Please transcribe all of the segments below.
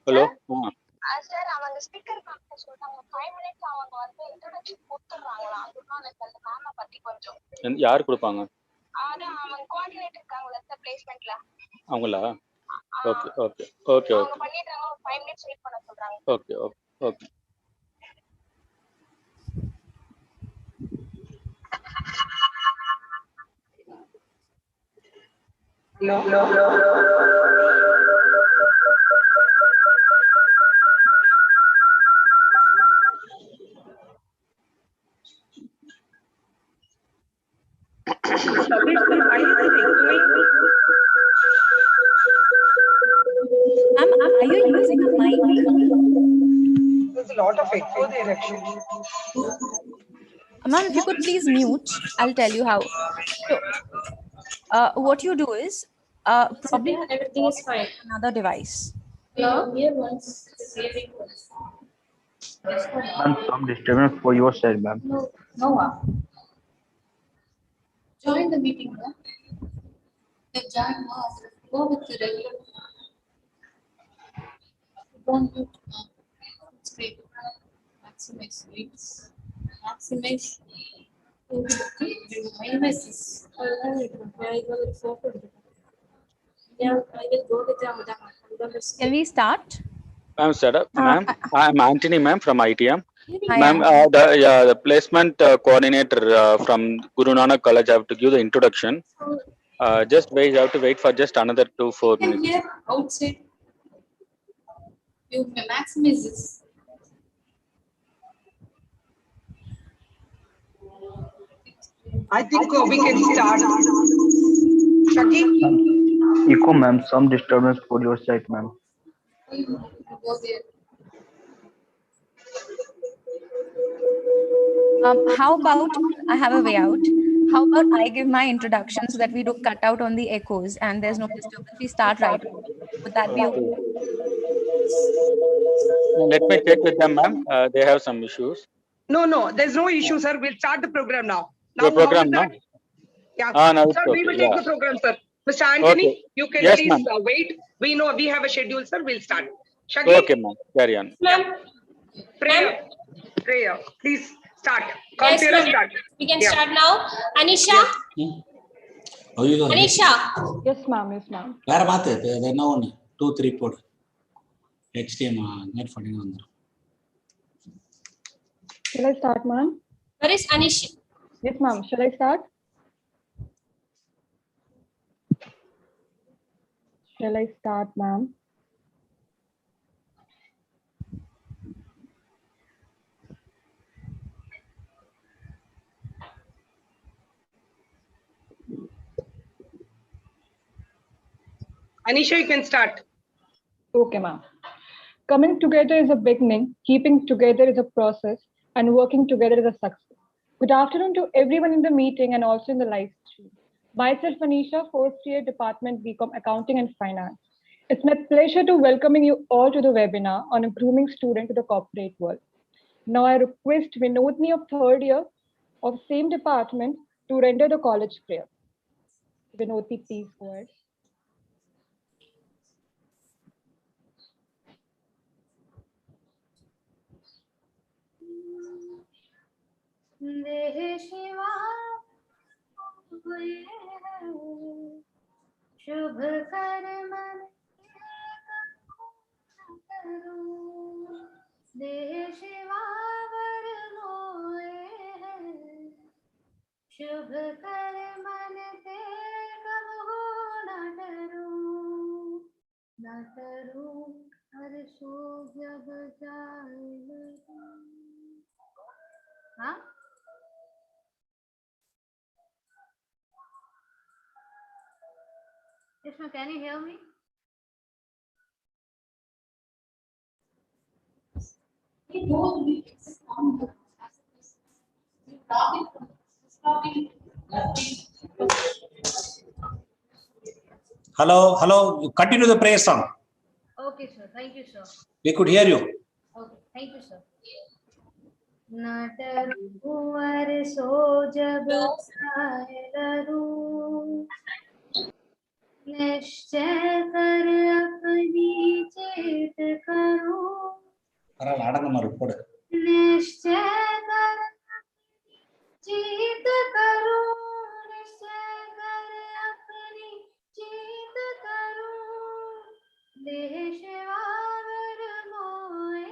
Hello. Sir அவங்க speaker பார்க்க சொல்றாங்க 5 மினிட்ஸ் அவங்க வந்து இன்ட்ரோடக்ஷன் கொடுத்துறாங்களா அதுதான் எனக்கு அந்த மேம பத்தி கொஞ்சம். யார் கொடுப்பாங்க? அது அவங்க கோஆர்டினேட்டர் இருக்காங்கல சார் பிளேஸ்மென்ட்ல. அவங்களா? Okay okay okay okay. அவங்க பண்ணிட்டாங்க 5 மினிட்ஸ் வெயிட் பண்ண சொல்றாங்க. Okay okay okay. Are you using a mic? There's a lot of echo there actually. Ma'am, if you could please mute, I'll tell you how. So, what you do is, probably everything is fine. Another device. Hello? Here once saving. Ma'am, some disturbance for your side, ma'am. No. Join the meeting, ma'am. Join now. Go with the regular. Don't mute. It's great. Maximize rates. Maximize. Minimize this. Yeah, I will go with them. Can we start? Ma'am, set up. Ma'am, I'm Anthony, ma'am, from ITM. Hi, Ma'am, the placement coordinator from Guru Nanak College have to give the introduction. Just wait. You have to wait for just another 2-4 minutes. Here outside. You may maximize this. I think we can start. Shaki? Echo, ma'am, some disturbance for your side, ma'am. Go there. How about I have a way out? How about I give my introduction so that we don't cut out on the echoes and there's no disturbance? We start right away. Would that be okay? Let me check with them, ma'am. They have some issues. No, there's no issue, sir. We'll start the program now. The program now? Yeah. Now Sir, we will okay, take the program, sir. Mr. Anthony, Okay. you can Yes, please ma'am. wait. We know we have a schedule, sir. We'll start. Shaki? Okay, ma'am. Carry on. Ma'am. Prayer. Please start. Yes, Consider ma'am. start. We can Yeah. start now. Anisha. Anisha. Yes, ma'am. வேற மாத்து இது என்ன ஒன்று 2-3 போடு HTML net funding வந்துடும். Shall I start, ma'am? Where is Anisha? Yes, ma'am. Shall I start? Shall I start, ma'am? Anisha, you can start. Okay, ma'am. Coming together is a beginning, keeping together is a process, and working together is a success. Good afternoon to everyone in the meeting and also in the live stream. Myself, Anisha, fourth year Department BCom Accounting and Finance. It's my pleasure to welcoming you all to the webinar on a grooming student to the corporate world. Now I request Vinodni of third year of same department to render the college prayer. Vinodni, please go ahead. देह शिवा शुभ कर मन देह शिवा वर मोए शुभ कर मन ते कब हो न डरूं हर सो जब जाए हाँ Krishna, can you hear me? Hello. You continue the prayer song. Okay, sir. Thank you, sir. We could hear you. Okay, thank you, sir. नटर कुंवर सो जब लरू निश्चय कर अपनी चेत करूं பரவாயில்ல அடங்க மாறு போடு निश्चय कर जीत करूं निश्चय कर अपनी जीत करूं देश वावर मोए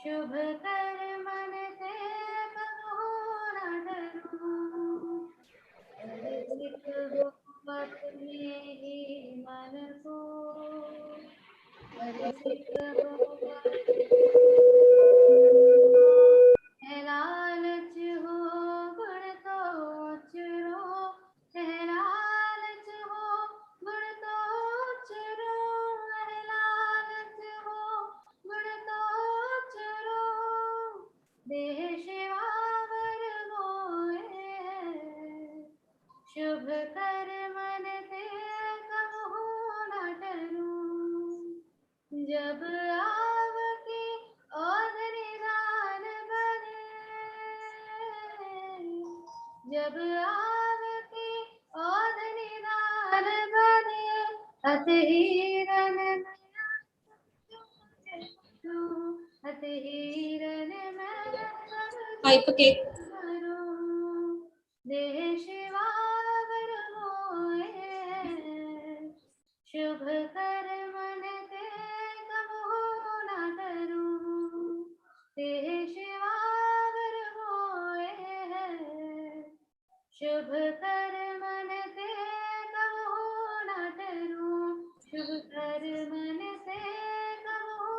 शुभ कर मन से कहो न डरूं हर्षित हो अपने ही मन को हर्षित हो लालच हो गुण तो चुरो लालच हो गुण तो चुरो लालच हो गुण तो चुरो देश वावर मोए शुभ कर मन ते कहो न डरूं जब आवकी ओद निदान बने जब आवकी ओद निदान बने अतहीरन अतहीरन Hype cake. देश वावर मोए शुभ कर मन ते कहो न डरूं देश वावर मोए शुभ कर मन ते कहो न डरूं शुभ कर मन ते कहो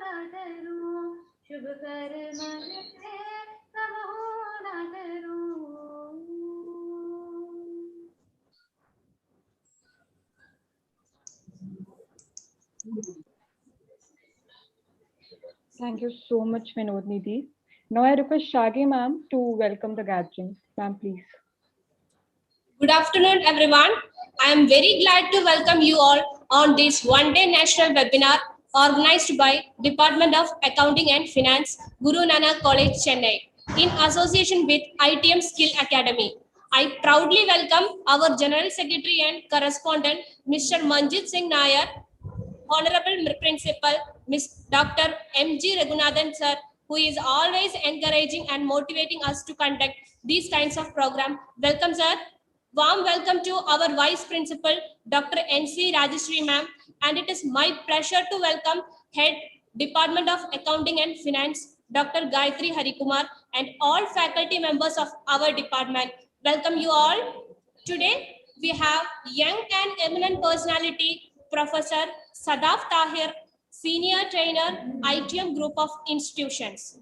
न डरूं शुभ कर मन ते कहो न डरूं Thank you so much, Vinod Nidhi. Now I request Shagi ma'am to welcome the gathering. Ma'am, please. Good afternoon, everyone. I am very glad to welcome you all on this one-day national webinar organized by Department of Accounting and Finance, Guru Nanak College, Chennai, in association with ITM Skill Academy. I proudly welcome our General Secretary and Correspondent, Mr. Manjit Singh Nair, Honorable Principal, Ms. Dr. M.G. Raghunathan sir, who is always encouraging and motivating us to conduct these kinds of programs. Welcome, sir. Warm welcome to our Vice Principal, Dr. N.C. Rajeshri ma'am, and it is my pleasure to welcome Head Department of Accounting and Finance, Dr. Gayatri Harikumar, and all faculty members of our department. Welcome you all. Today, we have young and eminent personality, Professor Sadaf Tahir, Senior Trainer, ITM Group of Institutions.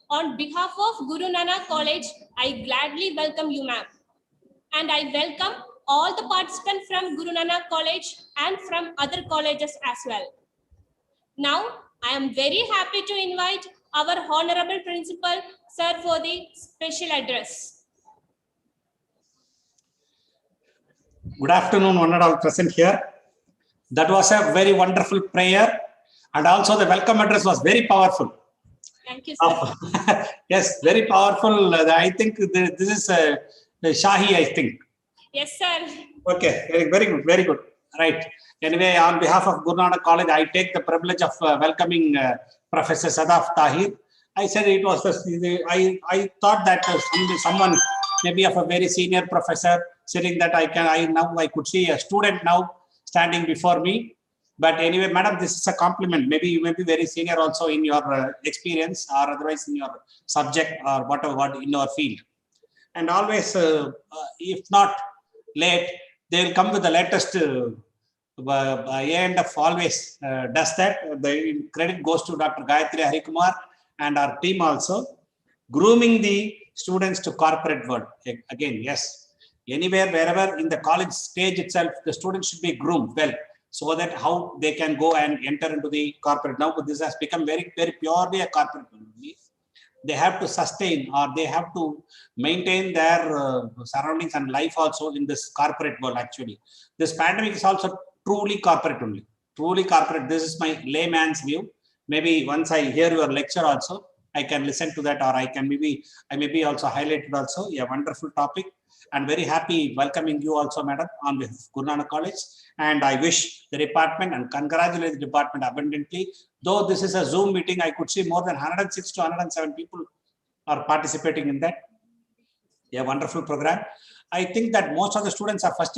On behalf of Guru Nanak College, I gladly welcome you, ma'am. And I welcome all the participants from Guru Nanak College and from other colleges as well. Now, I am very happy to invite our Honorable Principal, sir, for the special address. Good afternoon, one and all present here. That was a very wonderful prayer, and also the welcome address was very powerful. Thank you, sir. Yes, very powerful. I think this is Shahi, I think. Yes, sir. Okay, very good, very good. Right. Anyway, on behalf of Guru Nanak College, I take the privilege of welcoming Professor Sadaf Tahir. I said it was I thought that someone maybe of a very senior professor sitting that I could see a student now standing before me. But anyway, madam, this is a compliment. Maybe you may be very senior also in your experience or otherwise in your subject or whatever in your field. And always, if not late, they will come with the latest end of always does that. The credit goes to Dr. Gayatri Harikumar and our team also, grooming the students to corporate world. Again, yes, anywhere, wherever in the college stage itself, the students should be groomed well, so that how they can go and enter into the corporate. Now, this has become very, very purely a corporate world. They have to sustain or they have to maintain their surroundings and life also in this corporate world. Actually, this pandemic is also truly corporate only. Truly corporate. This is my layman's view. Maybe once I hear your lecture also, I can listen to that, or I may be also highlighted also. A wonderful topic. And very happy welcoming you also, madam, on behalf of Guru Nanak College. And I wish the department and congratulate the department abundantly. Though this is a Zoom meeting, I could see more than 106 to 107 people are participating in that. A wonderful program. I think that most of the students are first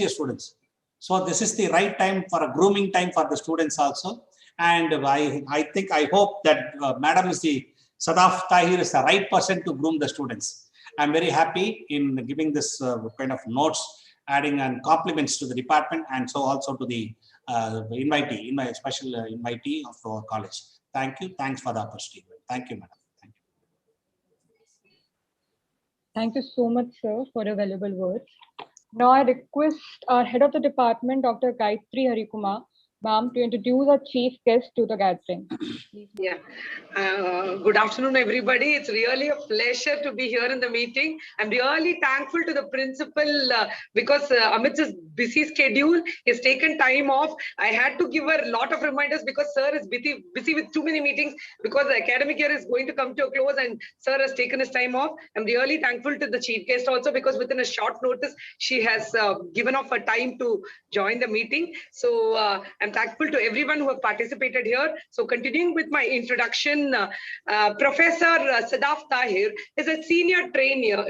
year students. So this is the right time for a grooming time for the students also. And I hope that Madam Sadaf Tahir is the right person to groom the students. I'm very happy in giving this kind of notes, adding and compliments to the department, and so also to the invitee, special invitee of our college. Thank you. Thanks for the opportunity. Thank you, madam. Thank you. Thank you so much, sir, for your valuable words. Now I request our head of the department, Dr. Gayatri Harikumar, ma'am, to introduce our chief guest to the gathering. Yeah. Good afternoon, everybody. It's really a pleasure to be here in the meeting. I'm really thankful to the principal because amidst his busy schedule, he's taken time off. I had to give a lot of reminders because sir is busy with too many meetings because the academic year is going to come to a close and sir has taken his time off. I'm really thankful to the chief guest also because within a short notice, she has given off her time to join the meeting. So I'm thankful to everyone who have participated here. So continuing with my introduction, Professor Sadaf Tahir is a senior trainer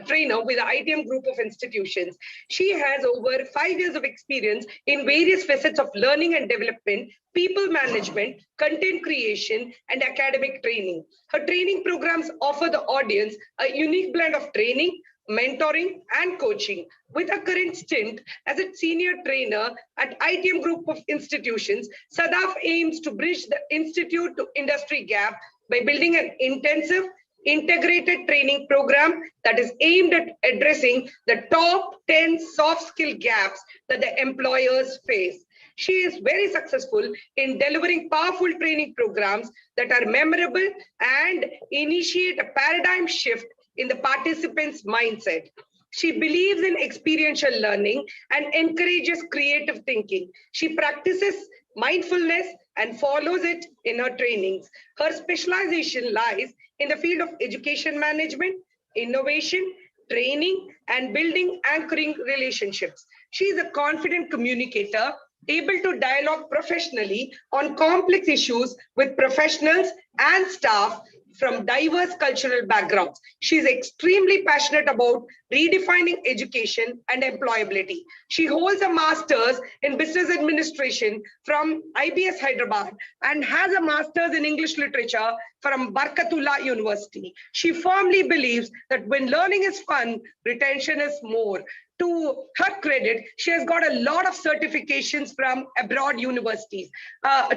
with the ITM group of institutions. She has over 5 years of experience in various facets of learning and development, people management, content creation, and academic training. Her training programs offer the audience a unique blend of training, mentoring, and coaching. With a current stint as a senior trainer at ITM Group of Institutions, Sadaf aims to bridge the institute to industry gap by building an intensive, integrated training program that is aimed at addressing the top 10 soft skill gaps that the employers face. She is very successful in delivering powerful training programs that are memorable and initiate a paradigm shift in the participants' mindset. She believes in experiential learning and encourages creative thinking. She practices mindfulness and follows it in her trainings. Her specialization lies in the field of education management, innovation, training, and building anchoring relationships. She is a confident communicator, able to dialogue professionally on complex issues with professionals and staff from diverse cultural backgrounds. She is extremely passionate about redefining education and employability. She holds a master's in business administration from IBS Hyderabad and has a master's in English literature from Barkatullah University. She firmly believes that when learning is fun, retention is more. To her credit, she has got a lot of certifications from abroad universities.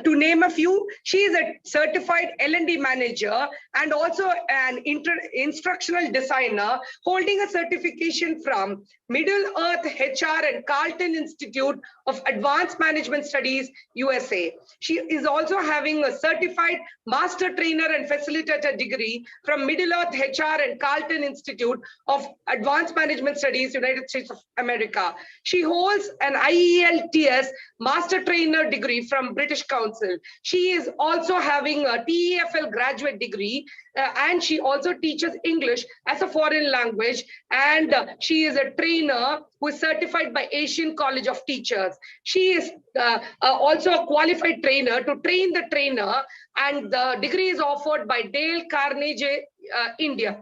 To name a few, she is a certified L&D manager and also an instructional designer, holding a certification from Middle Earth HR and Carleton Institute of Advanced Management Studies, USA. She is also having a certified master trainer and facilitator degree from Middle Earth HR and Carleton Institute of Advanced Management Studies, United States of America. She holds an IELTS master trainer degree from British Council. She is also having a TEFL graduate degree and she also teaches English as a foreign language, and she is a trainer who is certified by Asian College of Teachers. She is also a qualified trainer to train the trainer, and the degree is offered by Dale Carnegie, India.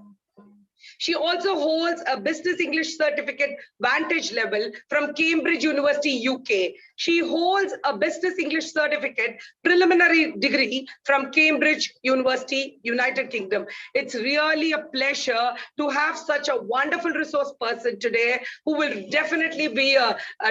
She also holds a business English certificate Vantage level from Cambridge University, UK. She holds a business English certificate preliminary degree from Cambridge University, United Kingdom. It's really a pleasure to have such a wonderful resource person today who will definitely be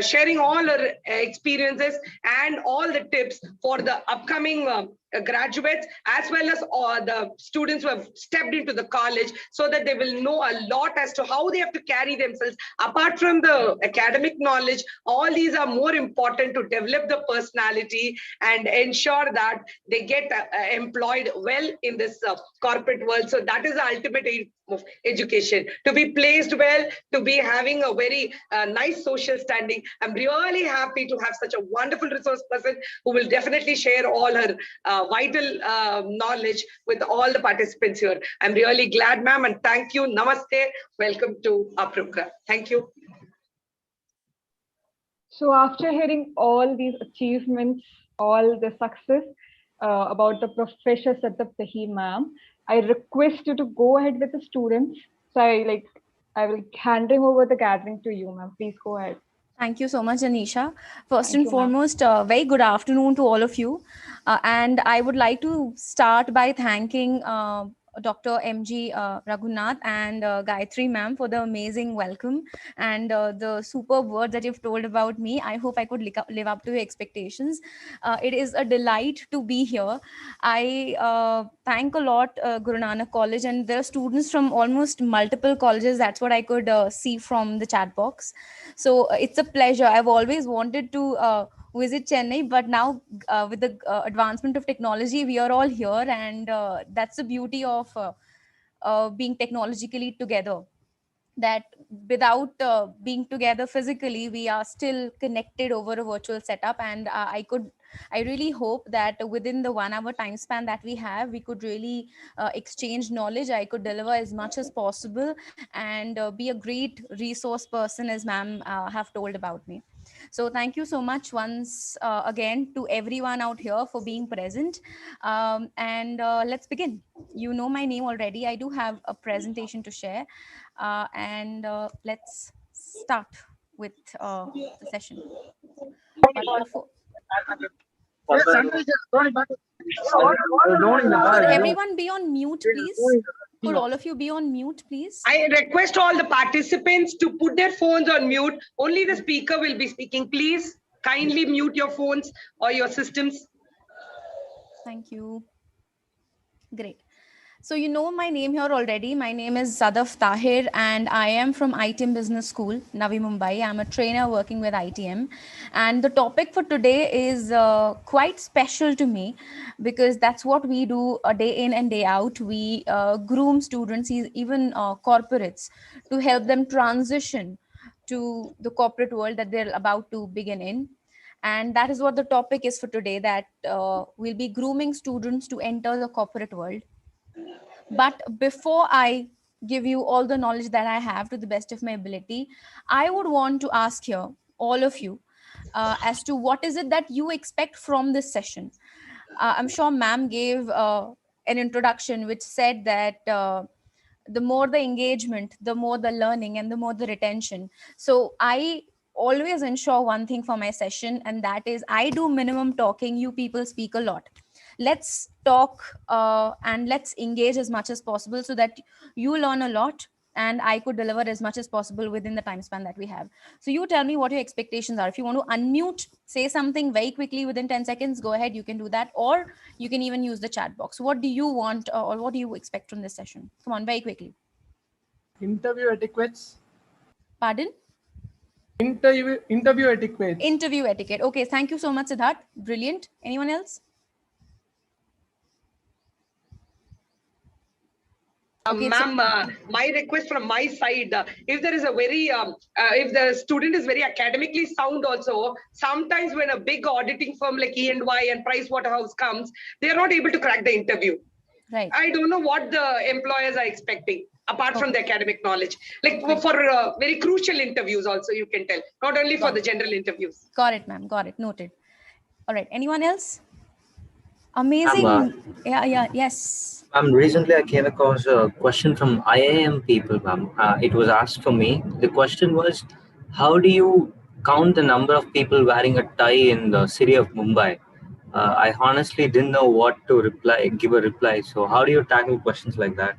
sharing all her experiences and all the tips for the upcoming graduates as well as the students who have stepped into the college, so that they will know a lot as to how they have to carry themselves. Apart from the academic knowledge, all these are more important to develop the personality and ensure that they get employed well in this corporate world. So that is the ultimate aim of education, to be placed well, to be having a very nice social standing. I'm really happy to have such a wonderful resource person who will definitely share all her vital knowledge with all the participants here. I'm really glad, ma'am, and thank you. Namaste. Welcome to our program. Thank you. So after hearing all these achievements, all the success about the Professor Sadaf Tahir ma'am, I request you to go ahead with the students. So I will handing over the gathering to you, ma'am. Please go ahead. Thank you so much, Anisha. First Thank and you, ma'am. foremost, very good afternoon to all of you. And I would like to start by thanking Dr. M.G. Raghunath and Gayatri ma'am for the amazing welcome and the superb words that you've told about me. I hope I could live up to your expectations. It is a delight to be here. I thank a lot Guru Nanak College, and there are students from almost multiple colleges. That's what I could see from the chat box. So it's a pleasure. I've always wanted to visit Chennai, but now with the advancement of technology, we are all here, and that's the beauty of being technologically together. That without being together physically, we are still connected over a virtual setup, and I really hope that within the 1 hour time span that we have, we could really exchange knowledge. I could deliver as much as possible and be a great resource person, as ma'am have told about me. So thank you so much once again to everyone out here for being present. And let's begin. You know my name already. I do have a presentation to share. And let's start with the session. But before... Could everyone be on mute, please? Could all of you be on mute, please? I request all the participants to put their phones on mute. Only the speaker will be speaking. Please kindly mute your phones or your systems. Thank you. Great. So you know my name here already. My name is Sadaf Tahir and I am from ITM Business School, Navi Mumbai. I'm a trainer working with ITM. And the topic for today is quite special to me because that's what we do a day in and day out. We groom students, even corporates, to help them transition to the corporate world that they're about to begin in. And that is what the topic is for today, that we'll be grooming students to enter the corporate world. But before I give you all the knowledge that I have to the best of my ability, I would want to ask here, all of you, as to what is it that you expect from this session. I'm sure ma'am gave an introduction which said that the more the engagement, the more the learning and the more the retention. So I always ensure one thing for my session, and that is I do minimum talking, you people speak a lot. Let's talk and let's engage as much as possible so that you learn a lot and I could deliver as much as possible within the time span that we have. So you tell me what your expectations are. If you want to unmute, say something very quickly within 10 seconds, go ahead, you can do that. Or you can even use the chat box. What do you want or what do you expect from this session? Come on, very quickly. Interview etiquettes. Pardon? Interview etiquette. Interview etiquette. Okay, thank you so much, Siddharth. Brilliant. Anyone else? Okay, Ma'am, my request from my side, if there is a very, if the student is very academically sound also, sometimes when a big auditing firm like E&Y and Pricewaterhouse comes, they are not able to crack the interview. Right. I don't know what the employers are expecting, apart from the academic knowledge. Like for very crucial interviews also, you can tell, not only for the general interviews. Got it, ma'am. Got it. Noted. All right. Anyone else? Amazing. Yes. Recently I came across a question from IIM people, ma'am. It was asked for me. The question was, how do you count the number of people wearing a tie in the city of Mumbai? I honestly didn't know what to give a reply. So how do you tackle questions like that?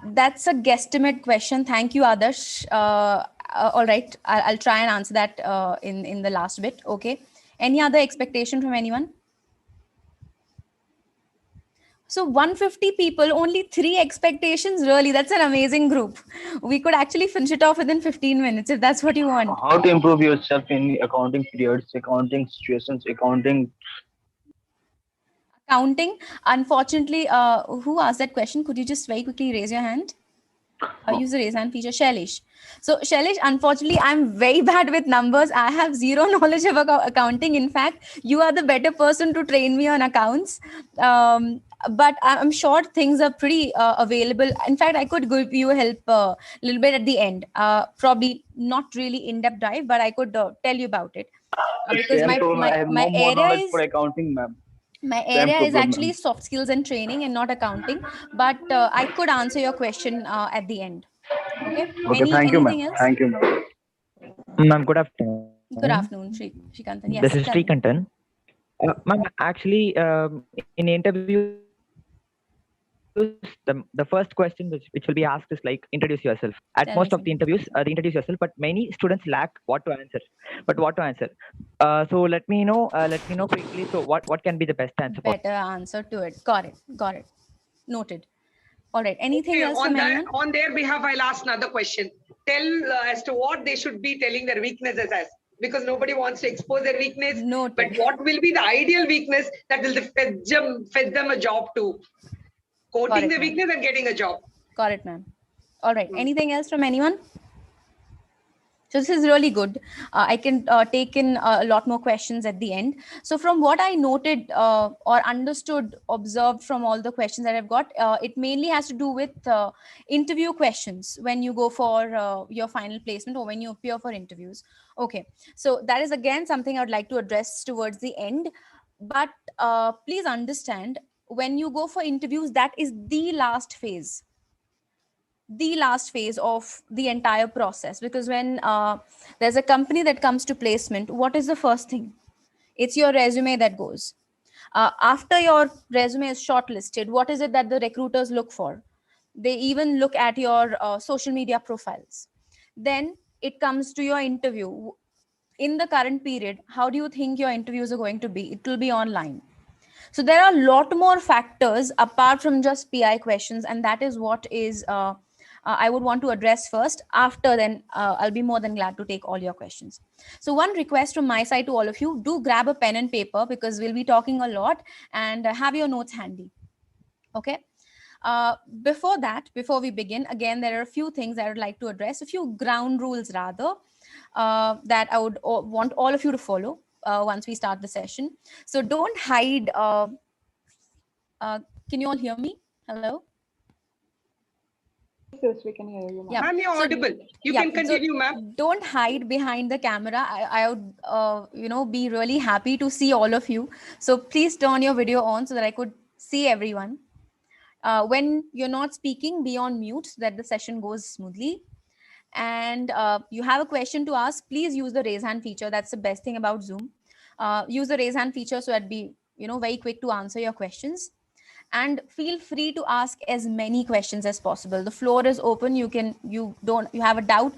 That's a guesstimate question. Thank you, Adarsh. All right. I'll try and answer that in the last bit. Okay. Any other expectation from anyone? So 150 people, only 3 expectations. Really, that's an amazing group. We could actually finish it off within 15 minutes if that's what you want. How to improve yourself in accounting periods, accounting situations, accounting? Unfortunately, who asked that question? Could you just very quickly raise your hand? Use the raise hand feature. Shailesh. So Shailesh, unfortunately, I'm very bad with numbers. I have zero knowledge of accounting. In fact, you are the better person to train me on accounts. But I'm sure things are pretty available. In fact, I could give you help a little bit at the end. Probably not really in-depth dive, but I could tell you about it. Because Same problem. I have no more knowledge for accounting, ma'am. My Same area is problem, actually ma'am. soft skills and training and not accounting, but I could answer your question at the end. Okay. Okay, thank you, ma'am. Anything else? Thank you, ma'am. Ma'am, good afternoon. Good afternoon, Srikantan. Yes, This is tell me. Srikantan. Ma'am, actually, in interviews, the first question which will be asked is like introduce yourself. At Tell most me of the interviews, they introduce yourself, but many students lack what to answer. So let me know quickly. So what can be the best answer for? Better answer to it. Got it. Noted. All right. Anything Okay, else from anyone? on their behalf, I'll ask another question. Tell as to what they should be telling their weaknesses as, because nobody wants to expose their weakness. Noted. But what will be the ideal weakness that will fetch them a job to? Quoting the weakness and getting a job. Got it, ma'am. All right. Anything else from anyone? So this is really good. I can take in a lot more questions at the end. So from what I noted or understood, observed from all the questions that I've got, it mainly has to do with interview questions when you go for your final placement or when you appear for interviews. Okay. So that is again something I would like to address towards the end. But please understand, when you go for interviews, that is the last phase of the entire process, because when there's a company that comes to placement, what is the first thing? It's your resume that goes. After your resume is shortlisted, what is it that the recruiters look for? They even look at your social media profiles. Then it comes to your interview. In the current period, how do you think your interviews are going to be? It will be online. So there are a lot more factors apart from just PI questions, and that is what is I would want to address first. After then, I'll be more than glad to take all your questions. So one request from my side to all of you, do grab a pen and paper because we'll be talking a lot, and have your notes handy. Okay. Before we begin, again, there are a few things I would like to address, a few ground rules rather, that I would want all of you to follow once we start the session. So don't hide. Can you all hear me? Hello? Yes, we can hear you. Yeah. Ma'am, you're audible. You can continue, ma'am. Don't hide behind the camera. I would, be really happy to see all of you. So please turn your video on so that I could see everyone. When you're not speaking, be on mute so that the session goes smoothly. And you have a question to ask, please use the raise hand feature. That's the best thing about Zoom. Use the raise hand feature so I'd be, very quick to answer your questions. And feel free to ask as many questions as possible. The floor is open. You have a doubt,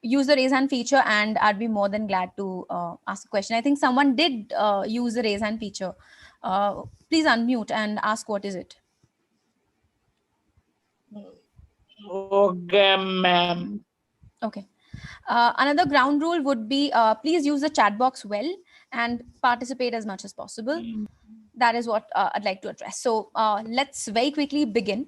use the raise hand feature and I'd be more than glad to ask a question. I think someone did use the raise hand feature. Please unmute and ask what is it. Okay, ma'am. Okay. Another ground rule would be please use the chat box well and participate as much as possible. That is what I'd like to address. So let's very quickly begin.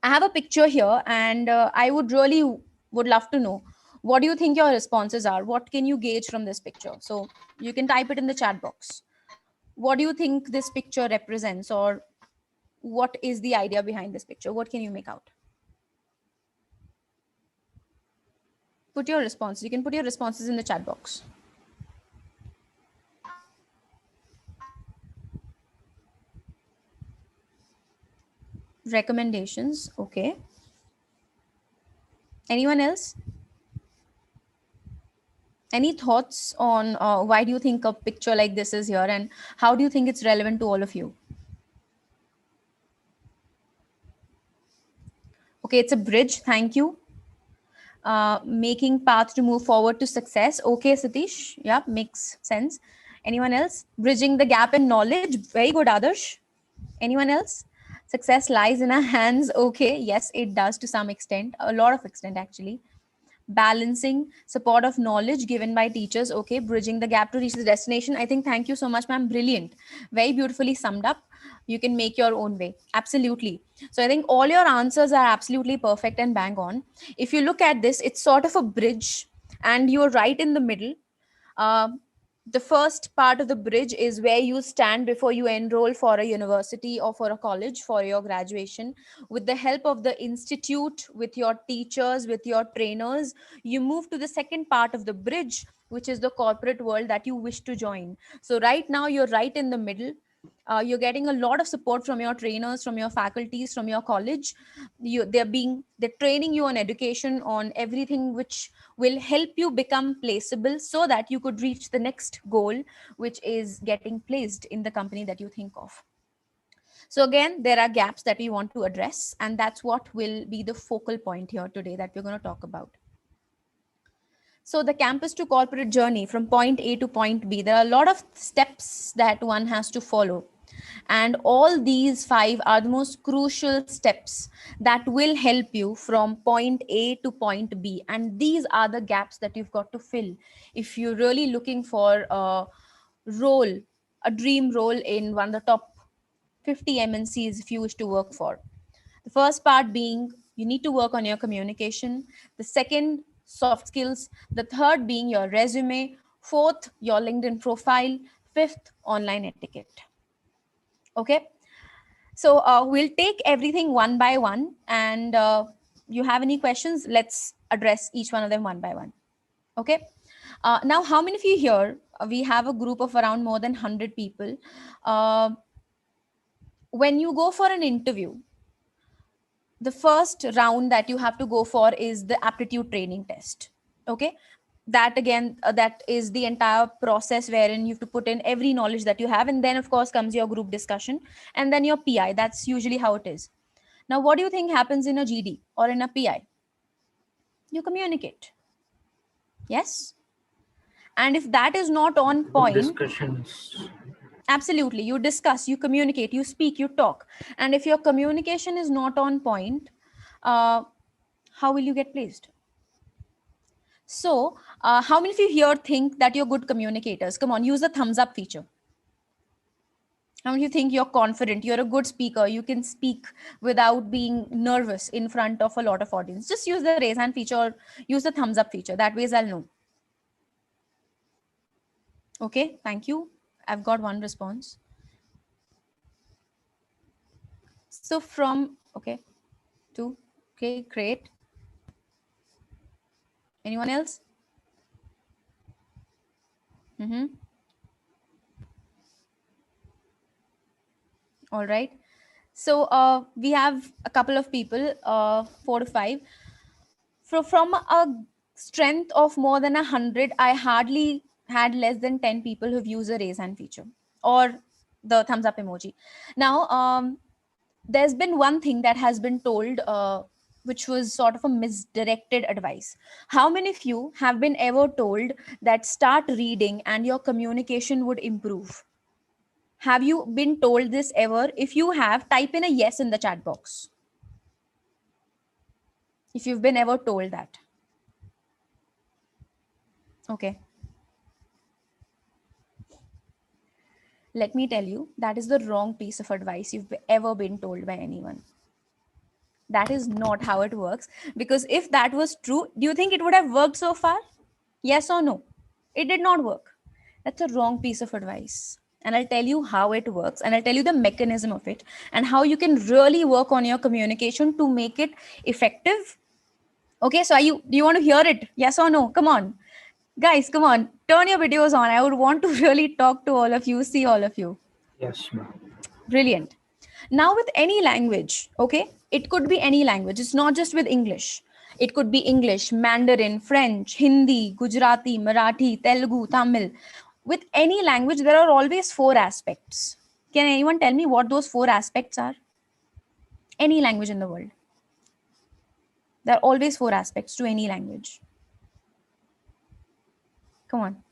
I have a picture here and I would love to know, what do you think your responses are? What can you gauge from this picture? So you can type it in the chat box. What do you think this picture represents, or what is the idea behind this picture? What can you make out? Put your responses. You can put your responses in the chat box. Recommendations. Okay. Anyone else? Any thoughts on why do you think a picture like this is here and how do you think it's relevant to all of you? Okay, it's a bridge. Thank you. Making path to move forward to success. Okay, Satish. Yeah, makes sense. Anyone else? Bridging the gap in knowledge. Very good, Adarsh. Anyone else? Success lies in our hands. Okay, yes, it does to some extent, a lot of extent actually. Balancing support of knowledge given by teachers. Okay, bridging the gap to reach the destination. I think, thank you so much, ma'am. Brilliant. Very beautifully summed up. You can make your own way. Absolutely. So I think all your answers are absolutely perfect and bang on. If you look at this, it's sort of a bridge and you're right in the middle. The first part of the bridge is where you stand before you enroll for a university or for a college for your graduation. With the help of the institute, with your teachers, with your trainers, you move to the second part of the bridge, which is the corporate world that you wish to join. So right now you're right in the middle. You're getting a lot of support from your trainers, from your faculties, from your college. They're training you on education, on everything which will help you become placeable so that you could reach the next goal, which is getting placed in the company that you think of. So again, there are gaps that we want to address, and that's what will be the focal point here today that we're going to talk about. So the campus to corporate journey from point A to point B, there are a lot of steps that one has to follow. And all these 5 are the most crucial steps that will help you from point A to point B. And these are the gaps that you've got to fill if you're really looking for a role, a dream role in one of the top 50 MNCs if you wish to work for. The first part being you need to work on your communication. The second, soft skills. The third being your resume. Fourth, your LinkedIn profile. Fifth, online etiquette. Okay. So we'll take everything one by one, and you have any questions, let's address each one of them one by one. Okay. Now, how many of you here, we have a group of around more than 100 people. When you go for an interview, the first round that you have to go for is the aptitude training test. Okay. That again, that is the entire process wherein you have to put in every knowledge that you have. And then of course comes your group discussion and then your PI. That's usually how it is. Now, what do you think happens in a GD or in a PI? You communicate. Yes. And if that is not on point, Discussions. absolutely, you discuss, you communicate, you speak, you talk. And if your communication is not on point, how will you get placed? So how many of you here think that you're good communicators? Come on, use the thumbs up feature. How many of you think you're confident, you're a good speaker, you can speak without being nervous in front of a lot of audience? Just use the raise hand feature or use the thumbs up feature. That way I'll know. Okay, thank you. I've got one response. So from, okay, 2, okay, great. Anyone else? All right. So we have a couple of people, 4 to 5. From a strength of more than 100, I hardly had less than 10 people who've used a raise hand feature or the thumbs up emoji. Now, there's been one thing that has been told, which was sort of a misdirected advice. How many of you have been ever told that start reading and your communication would improve? Have you been told this ever? If you have, type in a yes in the chat box. If you've been ever told that. Okay. Let me tell you, that is the wrong piece of advice you've ever been told by anyone. That is not how it works. Because if that was true, do you think it would have worked so far? Yes or no? It did not work. That's a wrong piece of advice. And I'll tell you how it works, and I'll tell you the mechanism of it and how you can really work on your communication to make it effective. Okay, so do you want to hear it? Yes or no? Come on. Guys, come on. Turn your videos on. I would want to really talk to all of you, see all of you. Yes, ma'am. Brilliant. Now with any language, okay, it could be any language. It's not just with English. It could be English, Mandarin, French, Hindi, Gujarati, Marathi, Telugu, Tamil. With any language, there are always 4 aspects. Can anyone tell me what those 4 aspects are? Any language in the world. There are always 4 aspects to any language. Come on.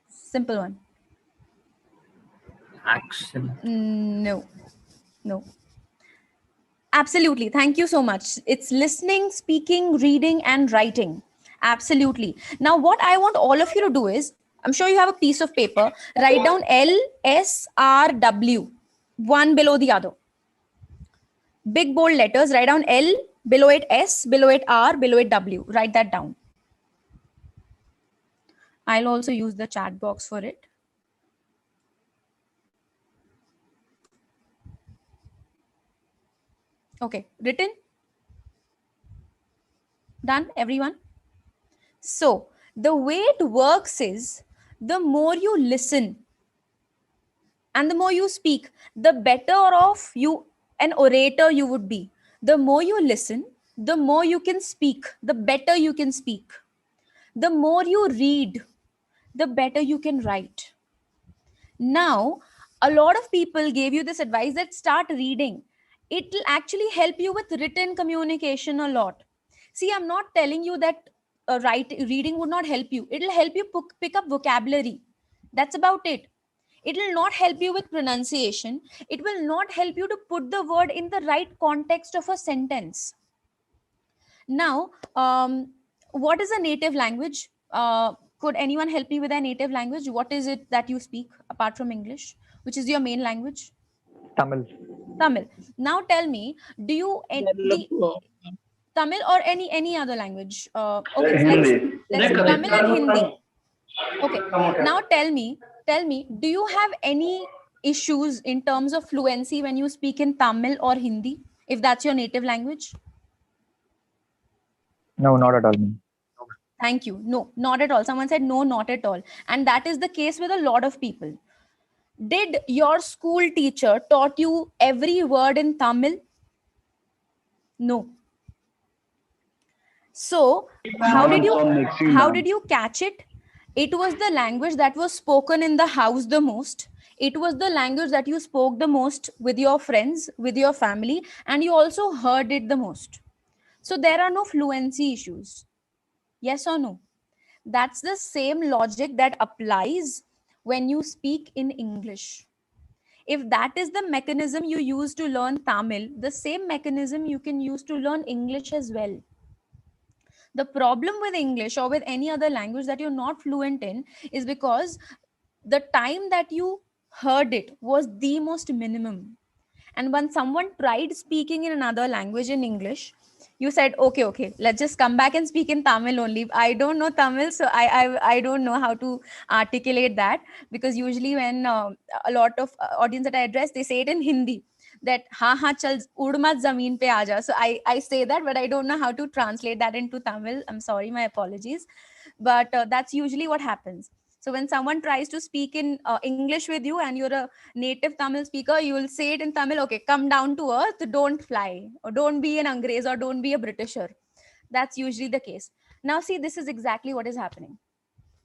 Simple one. Accent. No. Absolutely. Thank you so much. It's listening, speaking, reading, and writing. Absolutely. Now, what I want all of you to do is, I'm sure you have a piece of paper, write down LSRW. one below the other. Big bold letters, write down L, below it S, below it R, below it W. Write that down. I'll also use the chat box for it. Okay, written? Done, everyone? So the way it works is, the more you listen and the more you speak, the better off an orator you would be. The more you listen, the more you can speak, the better you can speak. The more you read, the better you can write. Now, a lot of people gave you this advice that start reading. It will actually help you with written communication a lot. See, I'm not telling you that reading would not help you. It will help you pick up vocabulary. That's about it. It will not help you with pronunciation. It will not help you to put the word in the right context of a sentence. Now, what is a native language? Could anyone help me with a native language? What is it that you speak apart from English? Which is your main language? Tamil. Tamil. Now tell me, do you Tamil or any other language? Okay, let's Tamil and Hindi. Okay. Now tell me, do you have any issues in terms of fluency when you speak in Tamil or Hindi, if that's your native language? No, not at all. Thank you. No, not at all. Someone said no, not at all. And that is the case with a lot of people. Did your school teacher taught you every word in Tamil? No. So how did you catch it? It was the language that was spoken in the house the most. It was the language that you spoke the most with your friends, with your family, and you also heard it the most. So there are no fluency issues. Yes or no? That's the same logic that applies when you speak in English. If that is the mechanism you use to learn Tamil, the same mechanism you can use to learn English as well. The problem with English or with any other language that you're not fluent in is because the time that you heard it was the most minimum. And when someone tried speaking in another language in English, you said, okay, let's just come back and speak in Tamil only. I don't know Tamil, so I don't know how to articulate that, because usually when a lot of audience that I address, they say it in Hindi, that ha chal ud mat zameen pe aaja. So I say that, but I don't know how to translate that into Tamil. I'm sorry, my apologies. But that's usually what happens. So when someone tries to speak in English with you and you're a native Tamil speaker, you will say it in Tamil, okay, come down to earth, don't fly, or don't be an Angrez, or don't be a Britisher. That's usually the case. Now, see, this is exactly what is happening.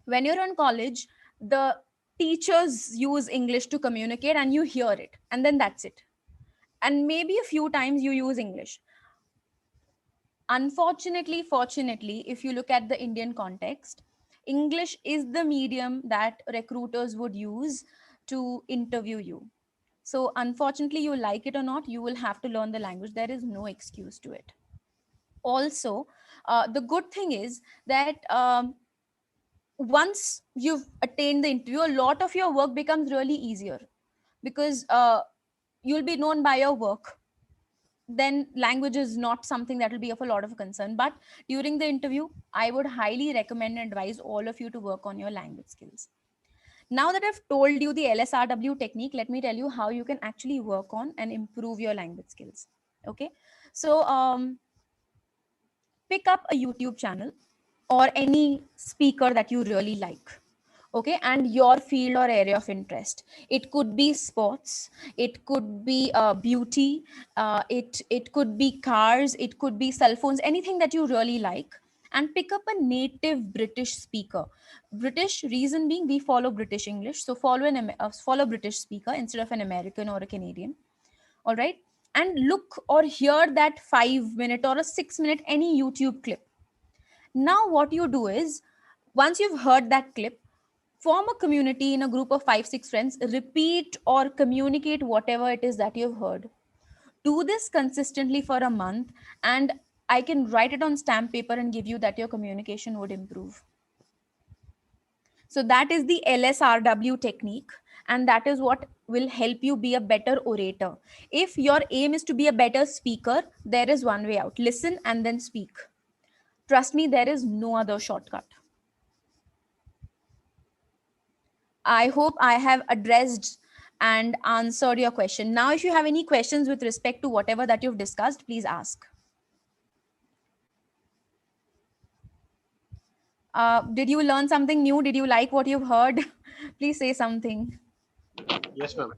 When you're in college, the teachers use English to communicate and you hear it, and then that's it. And maybe a few times you use English. Unfortunately, fortunately, if you look at the Indian context, English is the medium that recruiters would use to interview you. So unfortunately, you like it or not, you will have to learn the language. There is no excuse to it. Also, the good thing is that once you've attained the interview, a lot of your work becomes really easier, because you'll be known by your work. Then language is not something that will be of a lot of concern. But during the interview, I would highly recommend and advise all of you to work on your language skills. Now that I've told you the LSRW technique, let me tell you how you can actually work on and improve your language skills. Okay, so pick up a YouTube channel or any speaker that you really like. Okay, and your field or area of interest. It could be sports, it could be beauty, it could be cars, it could be cell phones, anything that you really like. And pick up a native British speaker. British, reason being, we follow British English, so follow British speaker instead of an American or a Canadian. All right, and look or hear that 5-minute or a 6-minute any YouTube clip. Now what you do is, once you've heard that clip, form a community in a group of 5-6 friends, repeat or communicate whatever it is that you've heard. Do this consistently for a month, and I can write it on stamp paper and give you that your communication would improve. So that is the LSRW technique. and that is what will help you be a better orator. If your aim is to be a better speaker, there is one way out: listen and then speak. Trust me, there is no other shortcut. I hope I have addressed and answered your question. Now, if you have any questions with respect to whatever that you've discussed, please ask. Did you learn something new? Did you like what you've heard? Please say something. Yes, ma'am.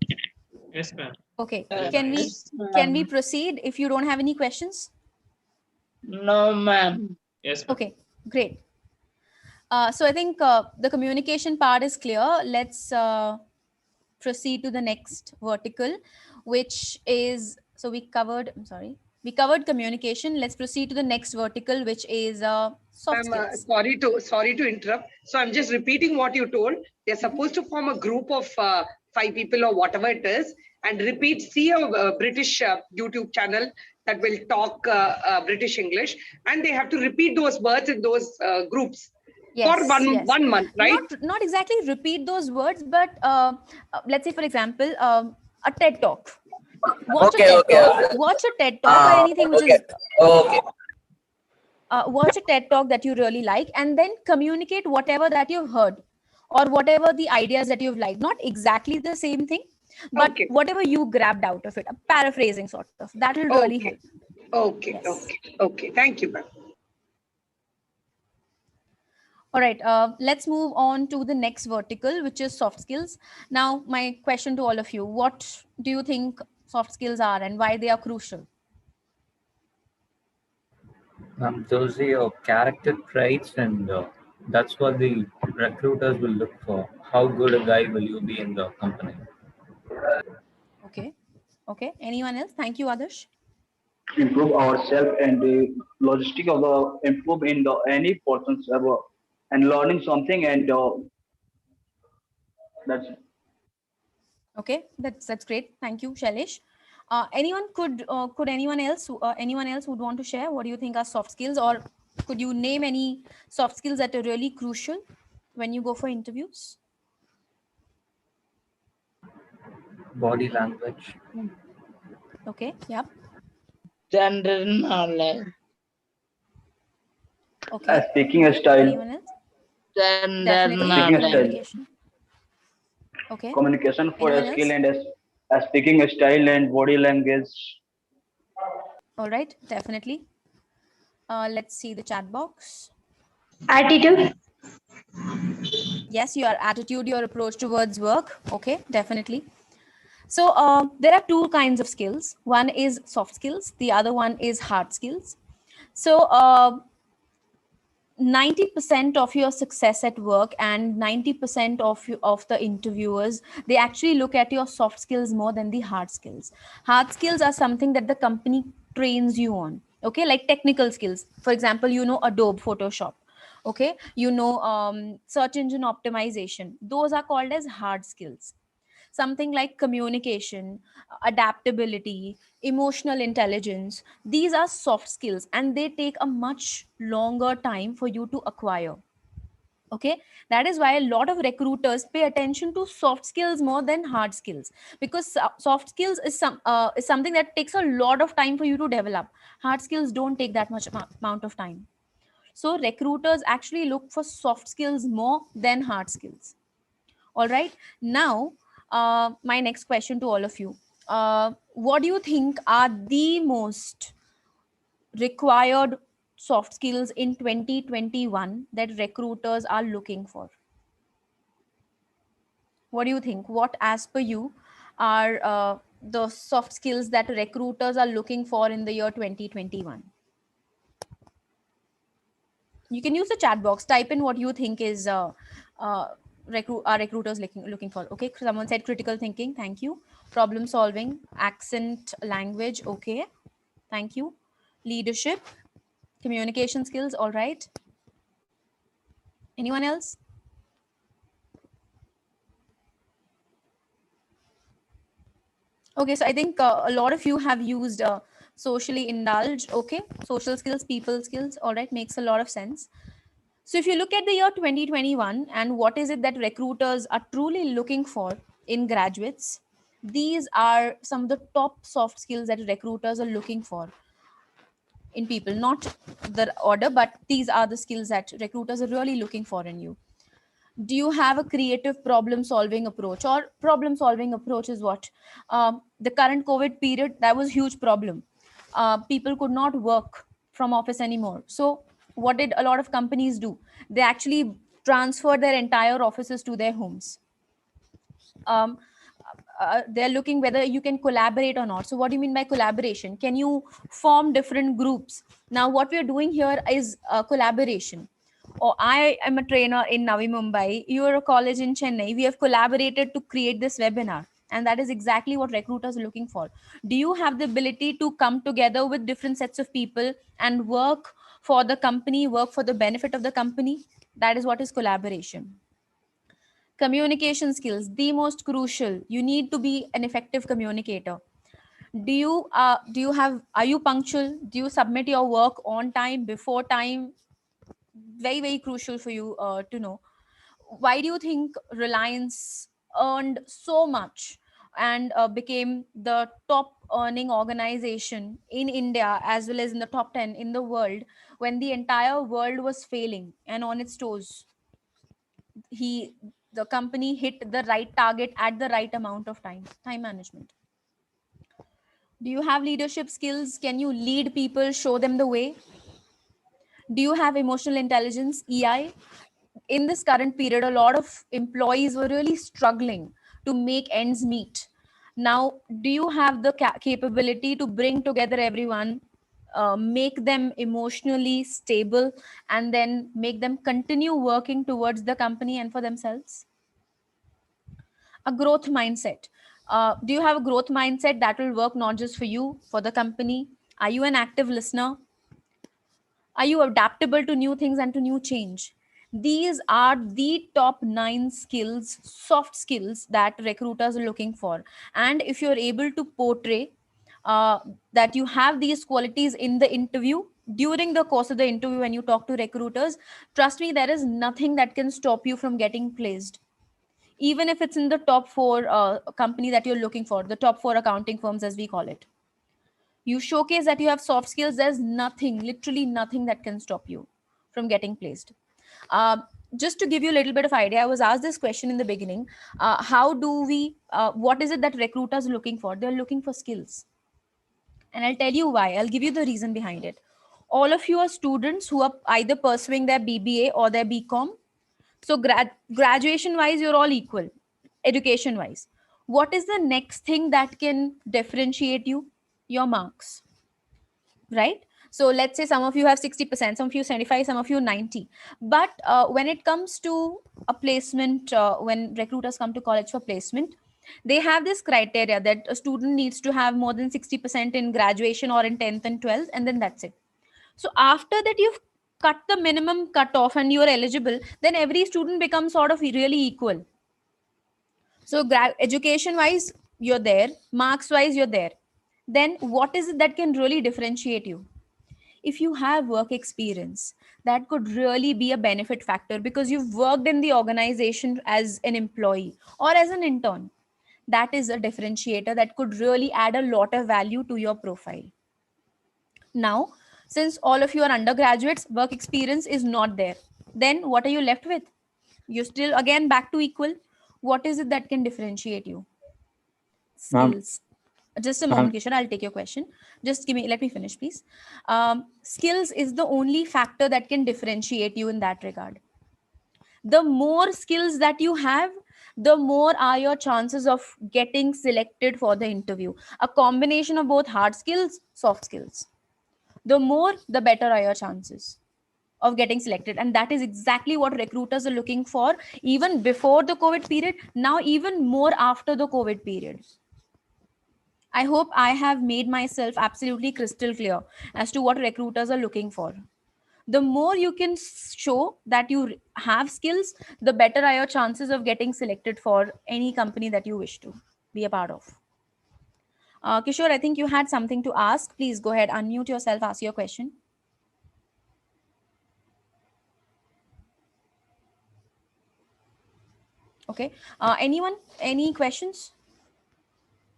Yes, ma'am. Okay. Can we proceed if you don't have any questions? No, ma'am. Yes, ma'am. Okay, great. So I think the communication part is clear. Let's proceed to the next vertical, which is, so we covered communication. Let's proceed to the next vertical, which is soft skills. Sorry to interrupt. So I'm just repeating what you told. They're supposed to form a group of 5 people or whatever it is, and see a British YouTube channel that will talk British English, and they have to repeat those words in those groups. Yes, for one month, right? Not exactly repeat those words, but let's say, for example, a TED talk. Watch a TED talk or anything which is watch a TED talk that you really like, and then communicate whatever that you've heard or whatever the ideas that you've liked. Not exactly the same thing, but whatever you grabbed out of it, a paraphrasing sort of. That will really help. Okay, yes. Okay. Thank you, ma'am. All right, let's move on to the next vertical, which is soft skills. Now, my question to all of you: what do you think soft skills are and why they are crucial? Those are your character traits, and that's what the recruiters will look for. How good a guy will you be in the company? Okay. Anyone else? Thank you, Adarsh. Improve ourselves and the logistic of the improve in the any portions ever and learning something, and that's it. Okay, that's great. Thank you, Shailesh. Anyone could anyone else would want to share? What do you think are soft skills, or could you name any soft skills that are really crucial when you go for interviews? Body language. Okay. Yep. General knowledge. Okay. Speaking a style. Anyone else? General Communication. Okay. Communication for Anyone a skill else? and a speaking style and body language. All right, definitely. Let's see the chat box. Attitude. Yes, your attitude, your approach towards work. Okay, definitely. So there are 2 kinds of skills. One is soft skills. The other one is hard skills. So 90% of your success at work and 90% of the interviewers, they actually look at your soft skills more than the hard skills. Hard skills are something that the company trains you on. Okay, like technical skills. For example, Adobe Photoshop. Okay, search engine optimization. Those are called as hard skills. Something like communication, adaptability, emotional intelligence, these are soft skills and they take a much longer time for you to acquire. Okay, that is why a lot of recruiters pay attention to soft skills more than hard skills, because soft skills is something that takes a lot of time for you to develop. Hard skills don't take that much amount of time. So recruiters actually look for soft skills more than hard skills. All right, now my next question to all of you: what do you think are the most required soft skills in 2021 that recruiters are looking for? What do you think? What, as per you, are the soft skills that recruiters are looking for in the year 2021? You can use the chat box. Type in what you think is recruiters looking for. Okay, someone said critical thinking. Thank you. Problem solving, accent, language. Okay, thank you. Leadership, communication skills. All right. Anyone else? Okay, so I think a lot of you have used socially indulge. Okay, social skills, people skills. All right, makes a lot of sense. So if you look at the year 2021 and what is it that recruiters are truly looking for, in graduates. These are some of the top soft skills that recruiters are looking for in people, not the order, but these are the skills that recruiters are really looking for in you. Do you have a creative problem solving approach? Or problem solving approach is what the current COVID period, that was a huge problem. People could not work from office anymore. So what did a lot of companies do? They actually transferred their entire offices to their homes. They're looking whether you can collaborate or not. So what do you mean by collaboration? Can you form different groups? Now what we're doing here is collaboration. Or I am a trainer in Navi Mumbai, you're a college in Chennai. We have collaborated to create this webinar. And that is exactly what recruiters are looking for. Do you have the ability to come together with different sets of people and work for the company, work for the benefit of the company? That is what is collaboration. Communication skills, the most crucial. You need to be an effective communicator. Are you punctual? Do you submit your work on time, before time? Very, very crucial for you to know. Why do you think Reliance earned so much and became the top earning organization in India as well as in the top 10 in the world when the entire world was failing and on its toes? The company hit the right target at the right amount of time management. Do you have leadership skills? Can you lead people, show them the way? Do you have emotional intelligence, EI? In this current period, a lot of employees were really struggling to make ends meet. Now, do you have the capability to bring together everyone, make them emotionally stable, and then make them continue working towards the company and for themselves? A growth mindset. Do you have a growth mindset that will work not just for you, for the company? Are you an active listener? Are you adaptable to new things and to new change? These are the top 9 skills, soft skills that recruiters are looking for. And if you're able to portray that you have these qualities in the interview, during the course of the interview, when you talk to recruiters, trust me, there is nothing that can stop you from getting placed. Even if it's in the top 4 company that you're looking for, the top 4 accounting firms, as we call it. You showcase that you have soft skills, there's nothing, literally nothing that can stop you from getting placed. Just to give you a little bit of idea, I was asked this question in the beginning. What is it that recruiters are looking for? They're looking for skills. And I'll tell you why. I'll give you the reason behind it. All of you are students who are either pursuing their BBA or their BCom. So graduation wise, you're all equal, education wise. What is the next thing that can differentiate you? Your marks, right? So let's say some of you have 60%, some of you 75, some of you 90. But when it comes to a placement, when recruiters come to college for placement, they have this criteria that a student needs to have more than 60% in graduation or in 10th and 12th, and then that's it. So after that, you've cut the minimum cutoff and you're eligible, then every student becomes sort of really equal. So education wise, you're there, marks wise, you're there. Then what is it that can really differentiate you? If you have work experience, that could really be a benefit factor because you've worked in the organization as an employee or as an intern. That is a differentiator that could really add a lot of value to your profile. Now, since all of you are undergraduates, work experience is not there. Then what are you left with? You're still again back to equal. What is it that can differentiate you? Skills. Just a moment, Kishore, I'll take your question. Just let me finish, please. Skills is the only factor that can differentiate you in that regard. The more skills that you have, the more are your chances of getting selected for the interview. A combination of both hard skills, soft skills. The more, the better are your chances of getting selected. And that is exactly what recruiters are looking for, even before the COVID period, now even more after the COVID period. I hope I have made myself absolutely crystal clear as to what recruiters are looking for. The more you can show that you have skills, the better are your chances of getting selected for any company that you wish to be a part of. Kishore, I think you had something to ask. Please go ahead, unmute yourself, ask your question. Okay. Anyone? Any questions?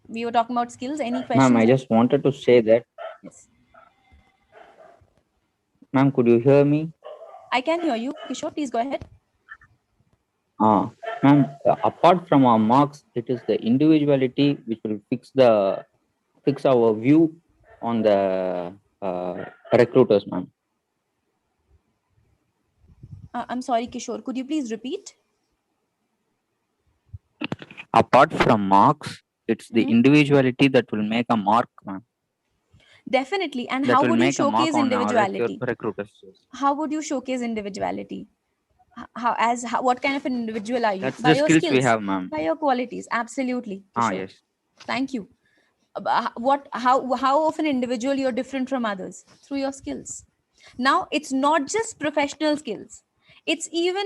We were talking about skills. Any questions? Ma'am, I just wanted to say that. Yes. Ma'am, could you hear me? I can hear you. Kishore, please go ahead. Ma'am, apart from our marks, it is the individuality which will fix our view on the recruiters, ma'am. I'm sorry, Kishore. Could you please repeat? Apart from marks, it's the individuality that will make a mark, ma'am. Definitely. And That how will would you make a mark showcase on our individuality? recruiters. How would you showcase individuality? What kind of an individual are you? That's By the your skills we have, ma'am. By your qualities. Absolutely, Kishore. Yes. Thank you. How of an individual you're different from others? Through your skills. Now, it's not just professional skills. It's even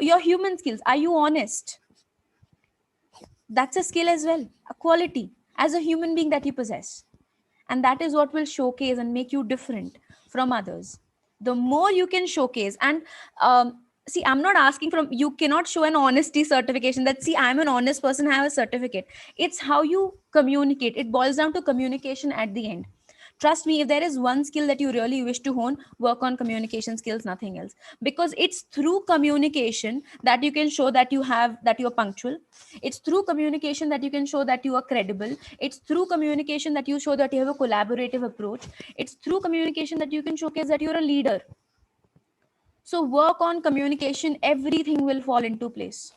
your human skills. Are you honest? That's a skill as well, a quality as a human being that you possess. And that is what will showcase and make you different from others. The more you can showcase, and see, I'm not asking from, you cannot show an honesty certification that, see, I'm an honest person, I have a certificate. It's how you communicate. It boils down to communication at the end. Trust me, if there is one skill that you really wish to hone, work on communication skills, nothing else. Because it's through communication that you can show that you're punctual. It's through communication that you can show that you are credible. It's through communication that you show that you have a collaborative approach. It's through communication that you can showcase that you're a leader. So work on communication, everything will fall into place.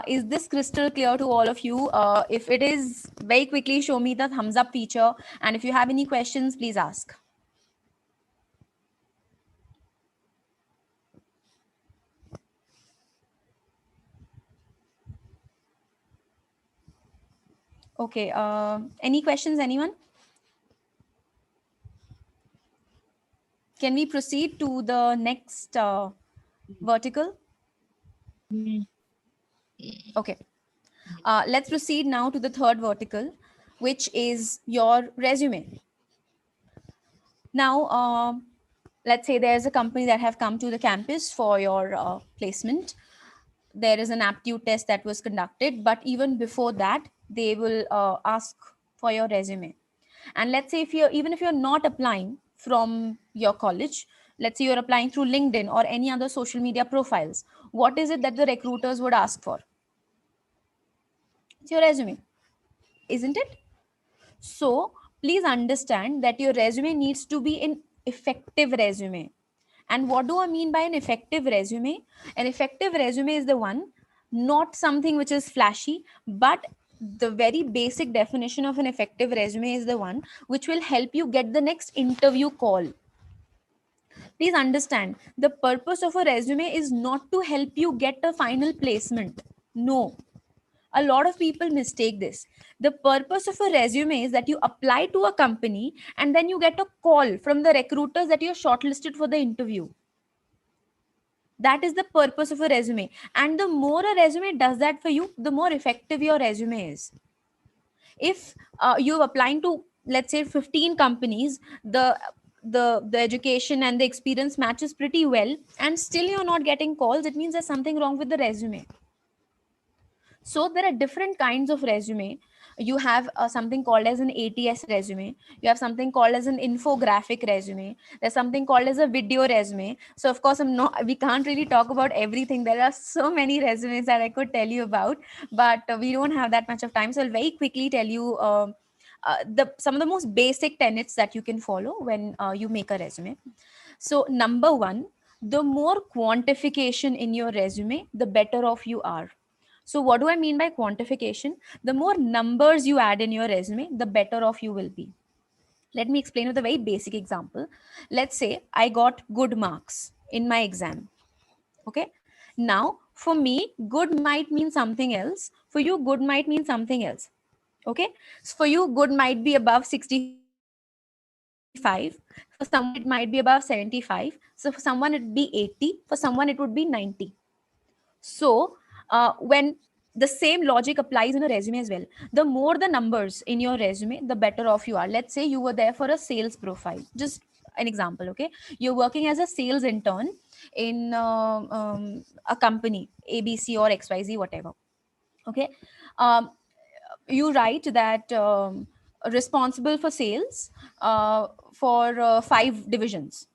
Is this crystal clear to all of you? If it is, very quickly show me the thumbs up feature. And if you have any questions, please ask. Okay. Any questions, anyone? Can we proceed to the next vertical? Okay. Let's proceed now to the third vertical, which is your resume. Now, let's say there's a company that have come to the campus for your placement. There is an aptitude test that was conducted, but even before that, they will ask for your resume. And let's say even if you're not applying from your college, let's say you're applying through LinkedIn or any other social media profiles, what is it that the recruiters would ask for? It's your resume, isn't it? So please understand that your resume needs to be an effective resume. And what do I mean by an effective resume? An effective resume is the one, not something which is flashy, but the very basic definition of an effective resume is the one which will help you get the next interview call. Please understand, the purpose of a resume is not to help you get a final placement. No. A lot of people mistake this. The purpose of a resume is that you apply to a company and then you get a call from the recruiters that you're shortlisted for the interview. That is the purpose of a resume. And the more a resume does that for you, the more effective your resume is. If you're applying to, let's say, 15 companies, the education and the experience matches pretty well, and still you're not getting calls, it means there's something wrong with the resume. So there are different kinds of resume. You have something called as an ATS resume. You have something called as an infographic resume. There's something called as a video resume. So of course, we can't really talk about everything. There are so many resumes that I could tell you about, but we don't have that much of time. So I'll very quickly tell you some of the most basic tenets that you can follow when you make a resume. So number one, the more quantification in your resume, the better off you are. So what do I mean by quantification? The more numbers you add in your resume, the better off you will be. Let me explain with a very basic example. Let's say I got good marks in my exam. Okay. Now, for me, good might mean something else. For you, good might mean something else. Okay. So for you, good might be above 65. For someone, it might be above 75. So for someone, it would be 80. For someone, it would be 90. So when the same logic applies in a resume as well, the more the numbers in your resume, the better off you are. Let's say you were there for a sales profile. Just an example, okay? You're working as a sales intern in a company, ABC or XYZ, whatever, okay? You write that responsible for sales for 5 divisions,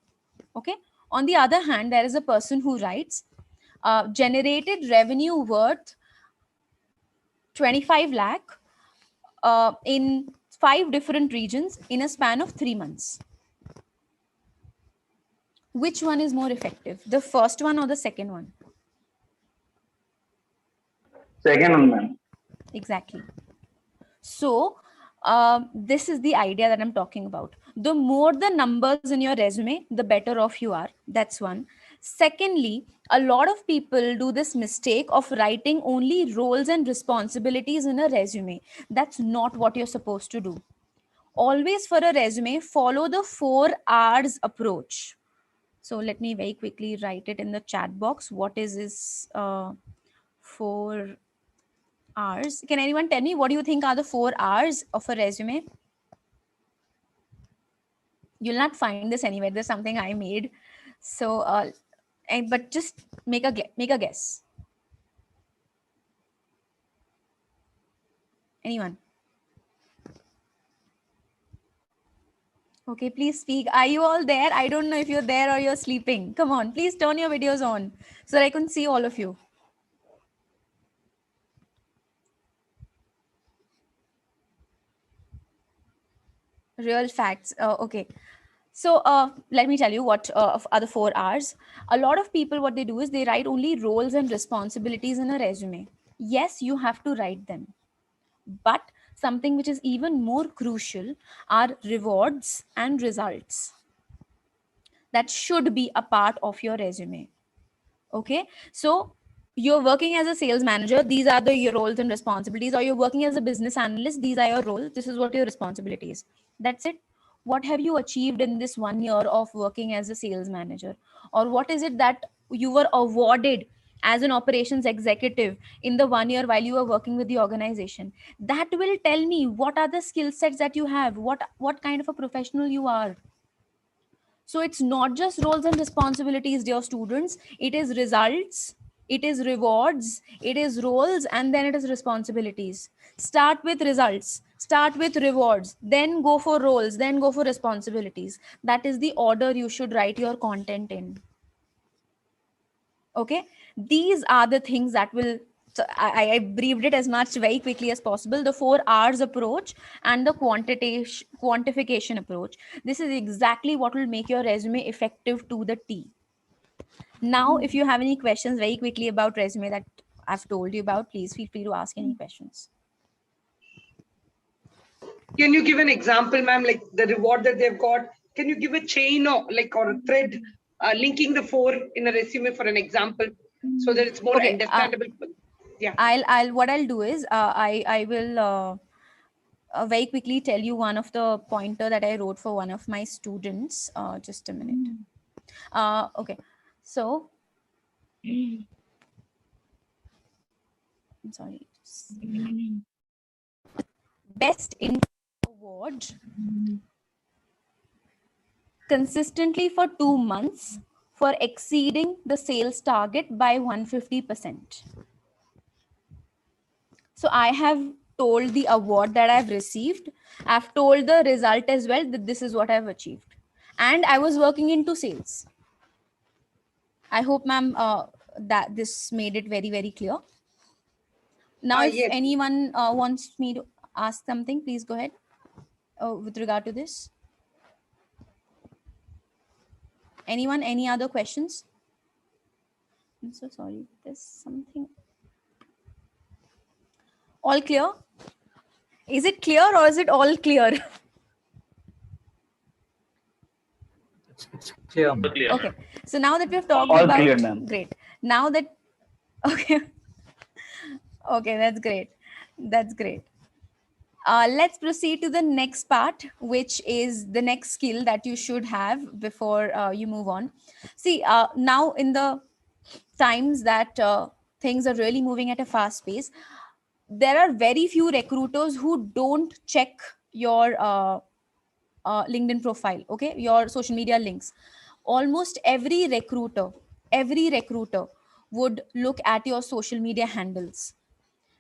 okay? On the other hand, there is a person who writes generated revenue worth 25 lakh in 5 different regions in a span of 3 months. Which one is more effective, the first one or the second one? Second one, ma'am. Exactly. So this is the idea that I'm talking about. The more the numbers in your resume, the better off you are. That's one. Secondly, a lot of people do this mistake of writing only roles and responsibilities in a resume. That's not what you're supposed to do. Always for a resume, follow the 4 R's approach. So let me very quickly write it in the chat box. What is this 4 R's? Can anyone tell me what do you think are the 4 R's of a resume? You'll not find this anywhere. There's something I made. So, but just make a guess. Anyone? Okay, please speak. Are you all there? I don't know if you're there or you're sleeping. Come on, please turn your videos on so that I can see all of you. Real facts. Okay. So let me tell you what are the 4 R's. A lot of people, what they do is they write only roles and responsibilities in a resume. Yes, you have to write them. But something which is even more crucial are rewards and results. That should be a part of your resume. Okay. So you're working as a sales manager. These are your roles and responsibilities. Or you're working as a business analyst. These are your roles. This is what your responsibilities. That's it. What have you achieved in this 1 year of working as a sales manager? Or what is it that you were awarded as an operations executive in the 1 year while you were working with the organization? That will tell me what are the skill sets that you have, what kind of a professional you are. So it's not just roles and responsibilities, dear students. It is results, it is rewards, it is roles, and then it is responsibilities. Start with results, start with rewards, then go for roles, then go for responsibilities. That is the order you should write your content in. Okay, these are the things that will, so I briefed it as much very quickly as possible. The 4 R's approach and the quantification approach. This is exactly what will make your resume effective to the T. Now, if you have any questions very quickly about resume that I've told you about, please feel free to ask any questions. Can you give an example, ma'am, like the reward that they've got? Can you give a chain or a thread linking the 4 in a resume for an example so that it's more understandable? Yeah. What I'll do is I will very quickly tell you one of the pointer that I wrote for one of my students. Just a minute. Okay, so I'm sorry. Best in award consistently for 2 months for exceeding the sales target by 150%. So I have told the award that I've received. I've told the result as well, that this is what I've achieved. And I was working into sales. I hope, ma'am, that this made it very, very clear. Now, if yes. anyone wants me to ask something, please go ahead with regard to this. Anyone, any other questions? I'm so sorry, there's something. All clear? Is it clear or is it all clear? It's clear. Okay. So now that we've talked All about, clear, ma'am. Great. Now that, okay. Okay, that's great. That's great. Let's proceed to the next part, which is the next skill that you should have before you move on. See, now in the times that things are really moving at a fast pace, there are very few recruiters who don't check your LinkedIn profile, okay, your social media links, almost every recruiter would look at your social media handles,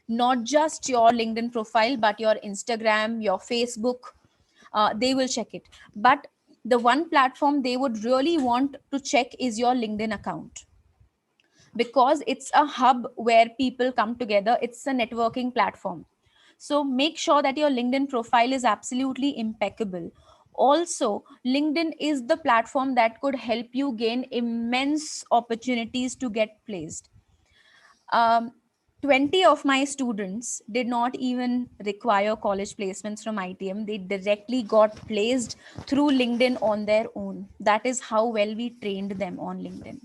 not just your LinkedIn profile, but your Instagram, your Facebook. They will check it. But the one platform they would really want to check is your LinkedIn account, because it's a hub where people come together. It's a networking platform. So make sure that your LinkedIn profile is absolutely impeccable. Also, LinkedIn is the platform that could help you gain immense opportunities to get placed. um, 20 of my students did not even require college placements from ITM. They directly got placed through LinkedIn on their own. That is how well we trained them on LinkedIn.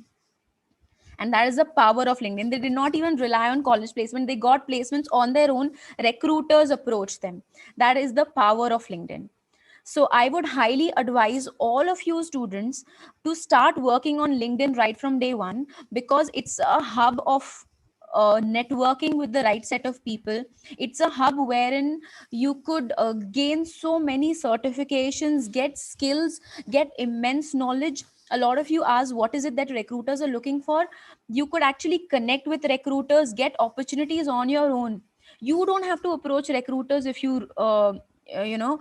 And that is the power of LinkedIn. They did not even rely on college placement. They got placements on their own. Recruiters approached them. That is the power of LinkedIn. So I would highly advise all of you students to start working on LinkedIn right from day one, because it's a hub of networking with the right set of people. It's a hub wherein you could gain so many certifications, get skills, get immense knowledge. A lot of you ask, what is it that recruiters are looking for? You could actually connect with recruiters, get opportunities on your own. You don't have to approach recruiters if you you know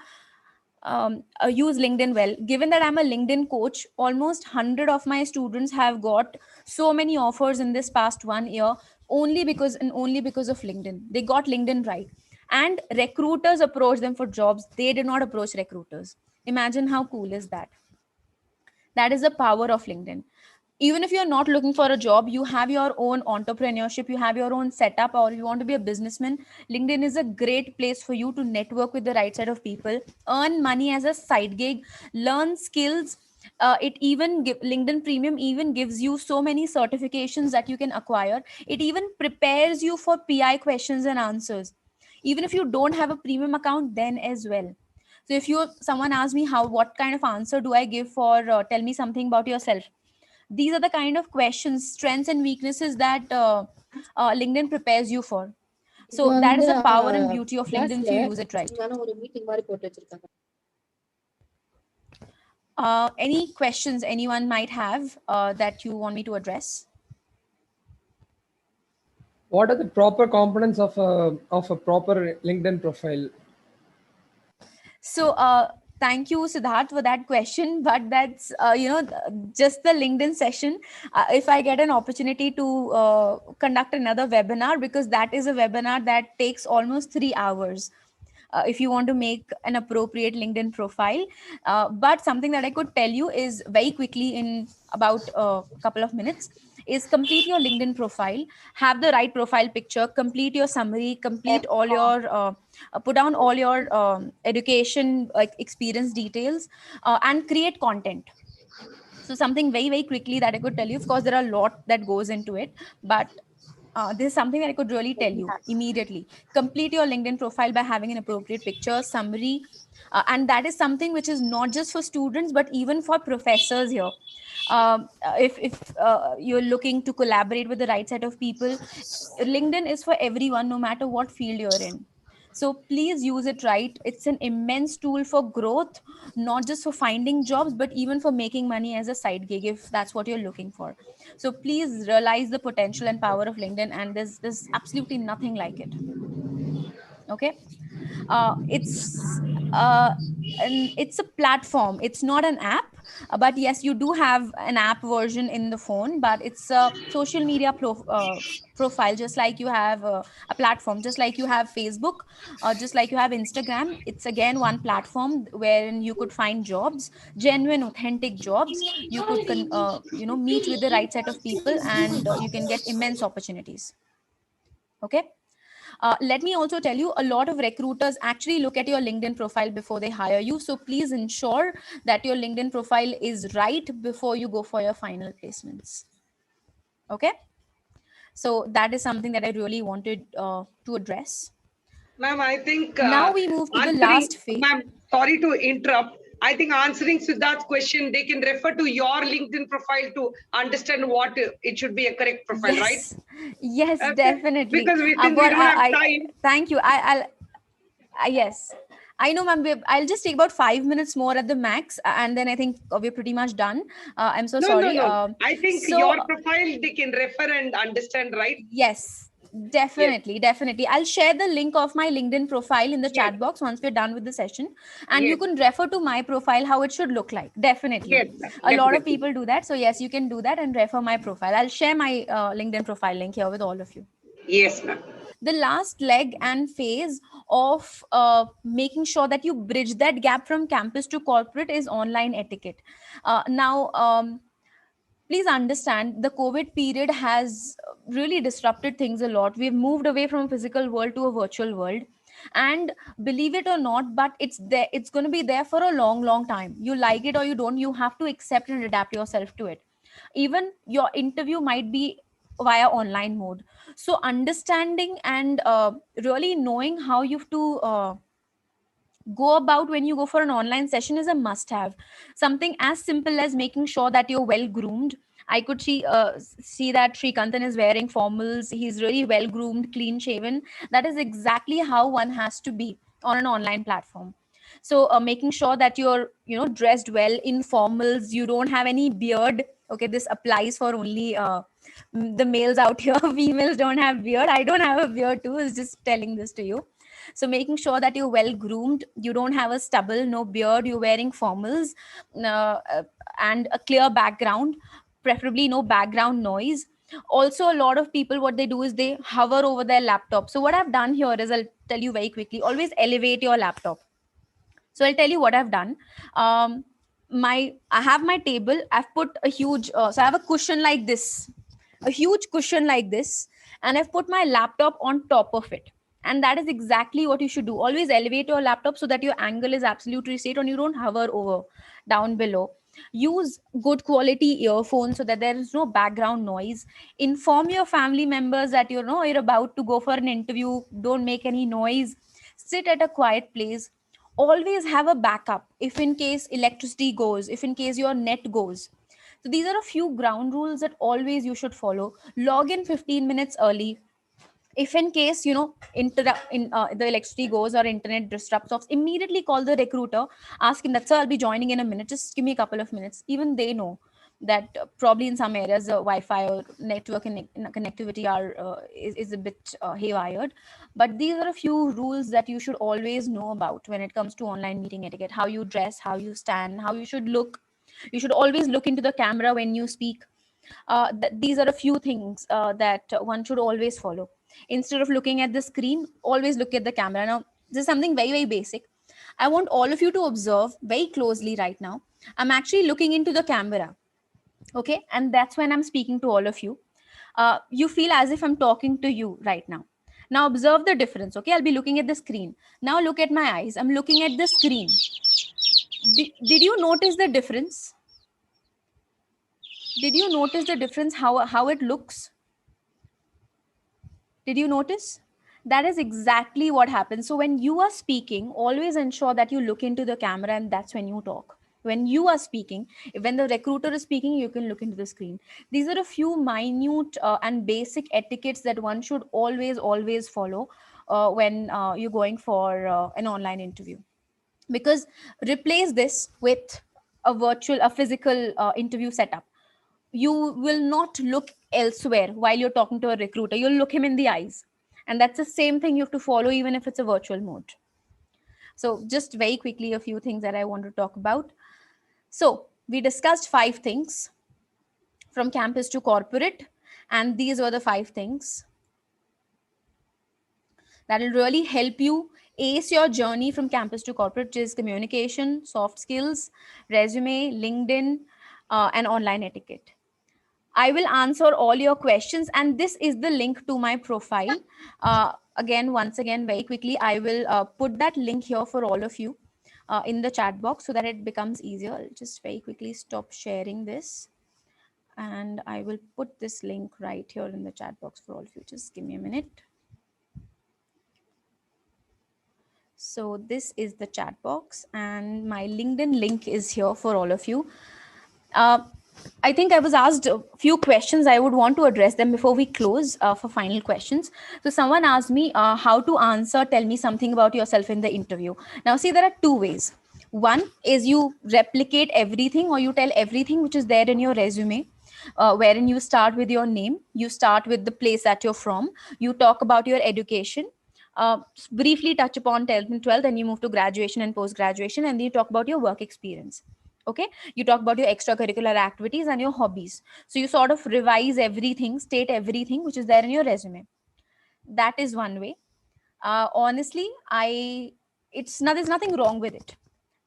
use LinkedIn well. Given that I'm a LinkedIn coach, almost 100 of my students have got so many offers in this past 1 year, only because of LinkedIn. They got LinkedIn right. And recruiters approach them for jobs. They did not approach recruiters. Imagine how cool is that? That is the power of LinkedIn. Even if you're not looking for a job, you have your own entrepreneurship, you have your own setup, or you want to be a businessman, LinkedIn is a great place for you to network with the right set of people, earn money as a side gig, learn skills. LinkedIn Premium even gives you so many certifications that you can acquire. It even prepares you for PI questions and answers, even if you don't have a premium account then as well. So if someone asks me what kind of answer do I give for tell me something about yourself, these are the kind of questions, strengths and weaknesses that LinkedIn prepares you for. So that is the power and beauty of LinkedIn if you use it right. Any questions anyone might have that you want me to address? What are the proper components of a proper LinkedIn profile? So thank you, Siddharth, for that question. But that's just the LinkedIn session. If I get an opportunity to conduct another webinar, because that is a webinar that takes almost 3 hours. If you want to make an appropriate LinkedIn profile. But something that I could tell you is very quickly in about a couple of minutes is complete your LinkedIn profile, have the right profile picture, complete your summary, complete all your, put down all your education, experience details, and create content. So something very, very quickly that I could tell you, of course, there are a lot that goes into it, but this is something that I could really tell you immediately. Complete your LinkedIn profile by having an appropriate picture, summary, and that is something which is not just for students, but even for professors here. If you're looking to collaborate with the right set of people, LinkedIn is for everyone, no matter what field you're in. So please use it right. It's an immense tool for growth, not just for finding jobs, but even for making money as a side gig, if that's what you're looking for. So please realize the potential and power of LinkedIn, and there's absolutely nothing like it. Okay. It's a platform. It's not an app, but yes, you do have an app version in the phone, but it's a social media profile, just like you have a platform, just like you have Facebook, just like you have Instagram. It's again one platform wherein you could find jobs, genuine, authentic jobs. You could meet with the right set of people, and you can get immense opportunities. Okay. Let me also tell you, a lot of recruiters actually look at your LinkedIn profile before they hire you. So please ensure that your LinkedIn profile is right before you go for your final placements. Okay. So that is something that I really wanted to address. Ma'am, I think now we move to the last phase. Ma'am, sorry to interrupt. I think answering Siddharth's question, they can refer to your LinkedIn profile to understand what it should be a correct profile, right? Yes, definitely. Because we don't have time. Thank you. Yes. I know, ma'am. I'll just take about 5 minutes more at the max, and then I think we're pretty much done. I'm so No, sorry. no. I think So your profile they can refer and understand, right? yes, definitely, definitely. I'll share the link of my LinkedIn profile in the chat box once we're done with the session, and you Yes. can refer to my profile how it should look like. Definitely, Yes, a lot of definitely. people do that. So yes, you can do that and refer my profile. I'll share my LinkedIn profile link here with all of you. Yes, ma'am. The last leg and phase of making sure that you bridge that gap from campus to corporate is online etiquette. Now, please understand the COVID period has really disrupted things a lot. We've moved away from a physical world to a virtual world. And believe it or not, but it's there, it's going to be there for a long, long time. You like it or you don't, you have to accept and adapt yourself to it. Even your interview might be via online mode. So understanding and really knowing how you have to go about when you go for an online session is a must have. Something as simple as making sure that you're well groomed. I could see that Srikantan is wearing formals. He's really well groomed, clean shaven. That is exactly how one has to be on an online platform. So making sure that you're dressed well in formals, you don't have any beard. Okay, this applies for only the males out here. Females don't have beard. I don't have a beard too. Is just telling this to you. So making sure that you're well groomed, you don't have a stubble, no beard, you're wearing formals, and a clear background, preferably no background noise. Also, a lot of people, what they do is they hover over their laptop. So what I've done here is, I'll tell you very quickly, always elevate your laptop. So I'll tell you what I've done. I have my table. I've put a huge, so I have a cushion like this, a huge cushion like this, and I've put my laptop on top of it. And that is exactly what you should do. Always elevate your laptop so that your angle is absolutely straight and you don't hover over down below. Use good quality earphones so that there is no background noise. Inform your family members that you're about to go for an interview. Don't make any noise. Sit at a quiet place. Always have a backup if in case electricity goes, if in case your net goes. So these are a few ground rules that always you should follow. Log in 15 minutes early. If in case the electricity goes or internet disrupts off, immediately call the recruiter, ask him that, sir, I'll be joining in a minute, just give me a couple of minutes. Even they know that probably in some areas the Wi-Fi or network connectivity is a bit haywired. But these are a few rules that you should always know about when it comes to online meeting etiquette: how you dress, how you stand, how you should look. You should always look into the camera when you speak. These are a few things that one should always follow. Instead of looking at the screen, always look at the camera. Now, this is something very, very basic. I want all of you to observe very closely right now. I'm actually looking into the camera. Okay, and that's when I'm speaking to all of you. You feel as if I'm talking to you right now. Now observe the difference. Okay, I'll be looking at the screen. Now look at my eyes. I'm looking at the screen. Did you notice the difference? Did you notice the difference, how it looks? Did you notice? That is exactly what happens. So when you are speaking, always ensure that you look into the camera, and that's when you talk. When you are speaking, when the recruiter is speaking, you can look into the screen. These are a few minute and basic etiquettes that one should always follow when you're going for an online interview. Because replace this with a physical interview setup. You will not look elsewhere while you're talking to a recruiter. You'll look him in the eyes. And that's the same thing you have to follow, even if it's a virtual mode. So just very quickly, a few things that I want to talk about. So we discussed 5 things from campus to corporate. And these were the 5 things that will really help you ace your journey from campus to corporate, which is communication, soft skills, resume, LinkedIn, and online etiquette. I will answer all your questions, and this is the link to my profile. Once again, very quickly, I will put that link here for all of you in the chat box so that it becomes easier. I'll just very quickly stop sharing this, and I will put this link right here in the chat box for all of you. Just give me a minute. So this is the chat box, and my LinkedIn link is here for all of you. I think I was asked a few questions. I would want to address them before we close for final questions. So someone asked me how to answer, tell me something about yourself in the interview. Now, see, there are two ways. One is you replicate everything or you tell everything which is there in your resume, wherein you start with your name, you start with the place that you're from, you talk about your education, briefly touch upon 10th and 12th, then you move to graduation and post-graduation, and then you talk about your work experience. Okay, you talk about your extracurricular activities and your hobbies. So you sort of revise everything, state everything which is there in your resume. That is one way. Honestly, there's nothing wrong with it,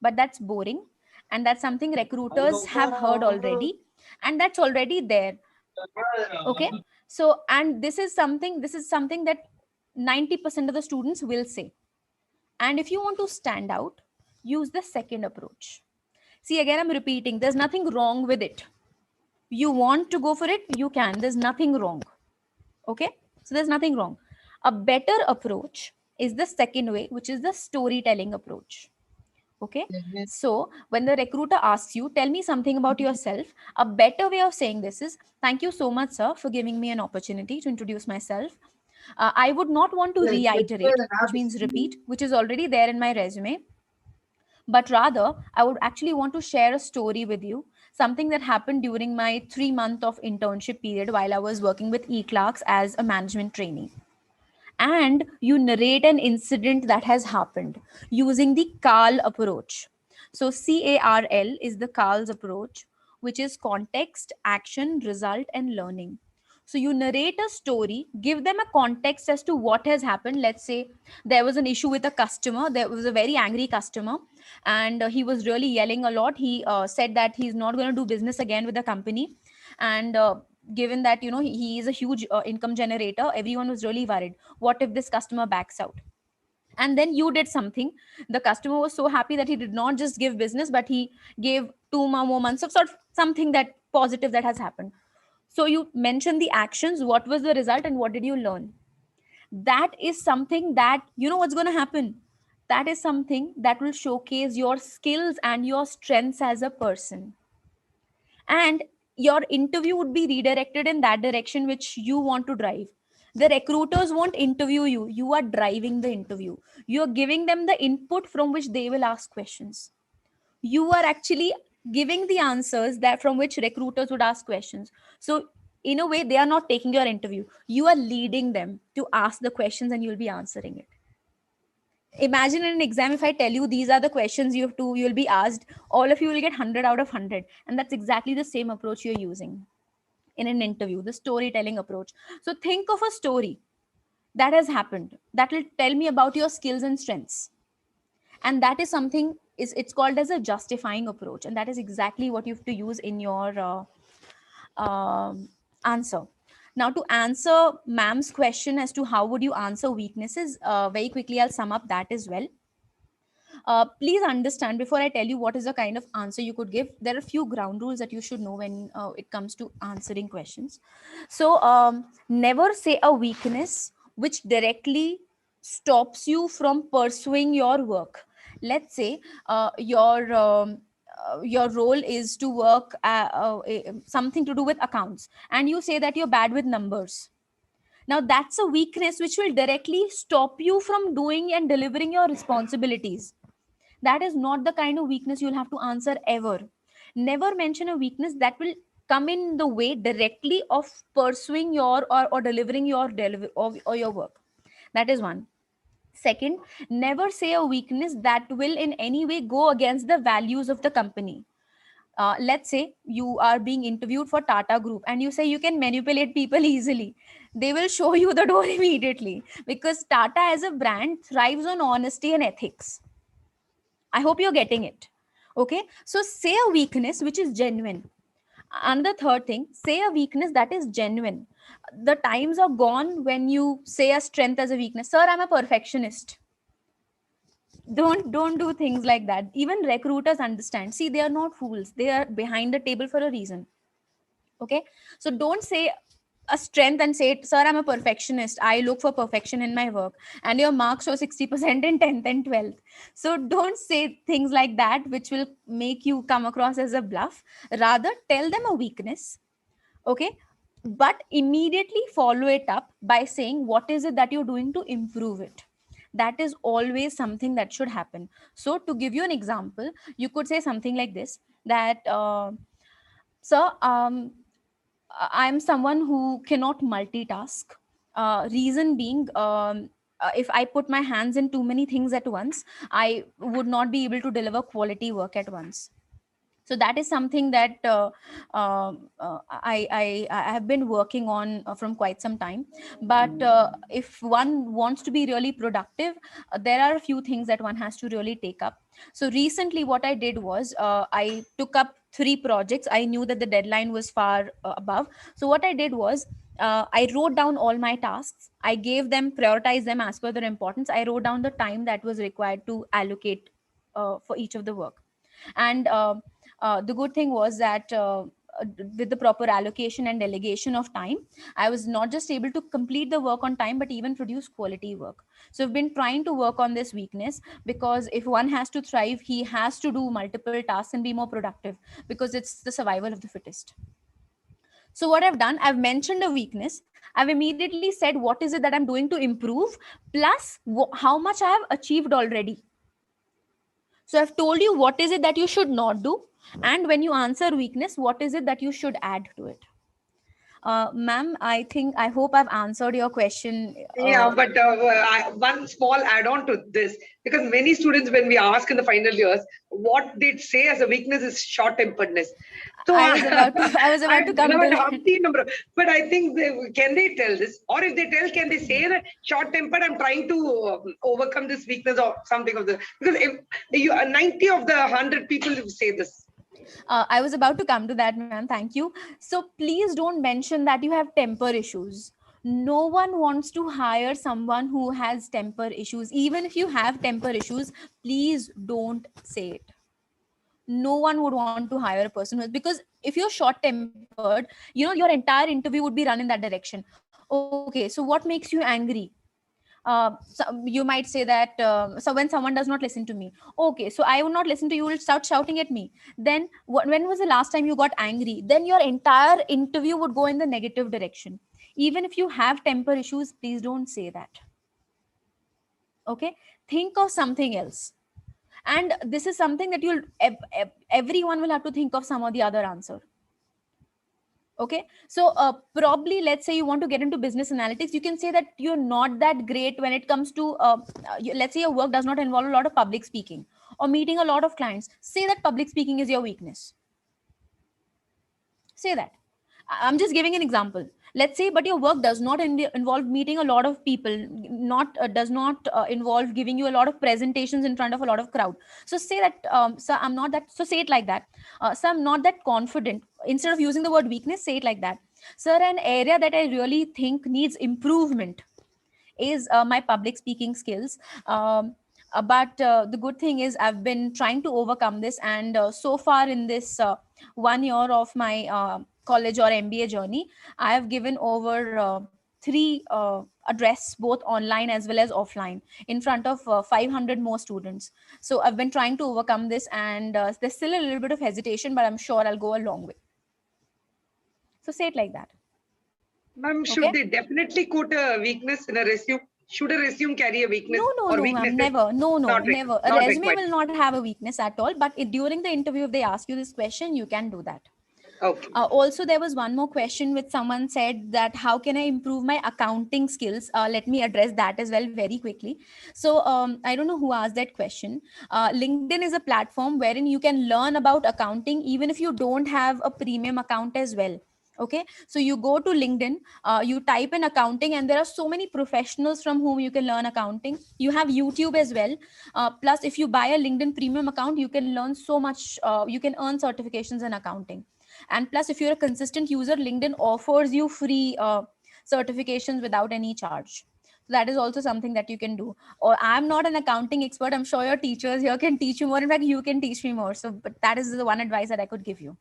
but that's boring, and that's something recruiters have heard already, and that's already there. Okay, so and this is something that 90% of the students will say. And if you want to stand out, use the second approach. See, again, I'm repeating, there's nothing wrong with it. You want to go for it, you can. There's nothing wrong. Okay, so there's nothing wrong. A better approach is the second way, which is the storytelling approach. Okay, so when the recruiter asks you, tell me something about yourself, a better way of saying this is, thank you so much, sir, for giving me an opportunity to introduce myself. I would not want to reiterate, which means repeat, which is already there in my resume, but rather I would actually want to share a story with you, something that happened during my 3-month of internship period while I was working with eClerx as a management trainee. And you narrate an incident that has happened using the CARL approach. So CARL is the CARL's approach, which is context, action, result, and learning. So you narrate a story, give them a context as to what has happened. Let's say there was an issue with a customer. There was a very angry customer, and he was really yelling a lot. He said that he's not going to do business again with the company. And given that, you know, he is a huge income generator, everyone was really worried. What if this customer backs out? And then you did something. The customer was so happy that he did not just give business, but he gave 2 more months of sort of something that positive that has happened. So you mentioned the actions, what was the result, and what did you learn? That is something that, you know what's going to happen. That is something that will showcase your skills and your strengths as a person. And your interview would be redirected in that direction which you want to drive. The recruiters won't interview you. You are driving the interview. You're giving them the input from which they will ask questions. You are actually giving the answers that from which recruiters would ask questions. So in a way, they are not taking your interview. You are leading them to ask the questions and you'll be answering it. Imagine in an exam, if I tell you these are the questions you'll be asked, all of you will get 100 out of 100. And that's exactly the same approach you're using in an interview, the storytelling approach. So think of a story that has happened that will tell me about your skills and strengths. And that is something, it's called as a justifying approach. And that is exactly what you have to use in your answer. Now, to answer ma'am's question as to how would you answer weaknesses, very quickly, I'll sum up that as well. Please understand, before I tell you what is the kind of answer you could give, there are a few ground rules that you should know when it comes to answering questions. So never say a weakness which directly stops you from pursuing your work. Let's say your role is to work something to do with accounts, and you say that you're bad with numbers. Now that's a weakness which will directly stop you from doing and delivering your responsibilities. That is not the kind of weakness you'll have to answer ever. Never mention a weakness that will come in the way directly of pursuing your or delivering your or your work. That is one. Second, never say a weakness that will in any way go against the values of the company. Let's say you are being interviewed for Tata Group and you say you can manipulate people easily. They will show you the door immediately, because Tata as a brand thrives on honesty and ethics. I hope you're getting it. Okay, so say a weakness which is genuine. And the third thing, say a weakness that is genuine. The times are gone when you say a strength as a weakness. Sir, I'm a perfectionist. Don't do things like that. Even recruiters understand. See, they are not fools. They are behind the table for a reason. Okay, so don't say a strength and say, sir, I'm a perfectionist, I look for perfection in my work, and your marks show 60% in 10th and 12th. So don't say things like that, which will make you come across as a bluff. Rather, tell them a weakness, okay? But immediately follow it up by saying, what is it that you're doing to improve it? That is always something that should happen. So to give you an example, you could say something like this, that, sir, I'm someone who cannot multitask. Reason being, if I put my hands in too many things at once, I would not be able to deliver quality work at once. So that is something that I have been working on from quite some time. But if one wants to be really productive, there are a few things that one has to really take up. So recently what I did was, I took up 3 projects. I knew that the deadline was far above. So what I did was, I wrote down all my tasks. I gave them, prioritized them as per their importance. I wrote down the time that was required to allocate for each of the work. And the good thing was that with the proper allocation and delegation of time, I was not just able to complete the work on time, but even produce quality work. So I've been trying to work on this weakness, because if one has to thrive, he has to do multiple tasks and be more productive, because it's the survival of the fittest. So what I've done, I've mentioned a weakness. I've immediately said, what is it that I'm doing to improve, plus how much I have achieved already. So I've told you what is it that you should not do. And when you answer weakness, what is it that you should add to it? Ma'am, I hope I've answered your question. Yeah, but one small add-on to this, because many students, when we ask in the final years, what they say as a weakness is short-temperedness. So I was about to come to that. But I think can they tell this, or if they tell, can they say that short-tempered, I'm trying to overcome this weakness or something of the, because if 90 of the 100 people say this. I was about to come to that, ma'am. Thank you. So please don't mention that you have temper issues. No one wants to hire someone who has temper issues. Even if you have temper issues, please don't say it. No one would want to hire a person who is, because if you're short tempered, your entire interview would be run in that direction. Okay, so what makes you angry? So you might say that, so when someone does not listen to me, okay, so I will not listen to you, will start shouting at me. Then when was the last time you got angry? Then your entire interview would go in the negative direction. Even if you have temper issues, please don't say that. Okay, think of something else. And this is something that everyone will have to think of some or the other answer. Okay, so probably, let's say you want to get into business analytics, you can say that you're not that great when it comes to, let's say your work does not involve a lot of public speaking or meeting a lot of clients. Say that public speaking is your weakness. Say that. I'm just giving an example. Let's say, but your work does not involve meeting a lot of people, does not involve giving you a lot of presentations in front of a lot of crowd. So say that, sir, I'm not that, so say it like that. Sir, I'm not that confident. Instead of using the word weakness, say it like that. Sir, an area that I really think needs improvement is my public speaking skills. But the good thing is I've been trying to overcome this. And so far in this 1 year of my college or MBA journey, I have given over 3 address, both online as well as offline, in front of 500 more students. So I've been trying to overcome this, and there's still a little bit of hesitation, but I'm sure I'll go a long way. So say it like that. Ma'am, should they definitely quote a weakness in a resume? Should a resume carry a weakness? No, ma'am, never. No, never. A resume will not have a weakness at all. But during the interview, if they ask you this question, you can do that. Okay. Also, there was one more question which someone said that, how can I improve my accounting skills? Let me address that as well very quickly. So I don't know who asked that question. LinkedIn is a platform wherein you can learn about accounting even if you don't have a premium account as well. Okay, so you go to LinkedIn, you type in accounting, and there are so many professionals from whom you can learn accounting. You have YouTube as well. Plus, if you buy a LinkedIn premium account, you can learn so much. You can earn certifications in accounting. And plus, if you're a consistent user, LinkedIn offers you free certifications without any charge. So that is also something that you can do. Or I'm not an accounting expert. I'm sure your teachers here can teach you more. In fact, you can teach me more. So, but that is the one advice that I could give you.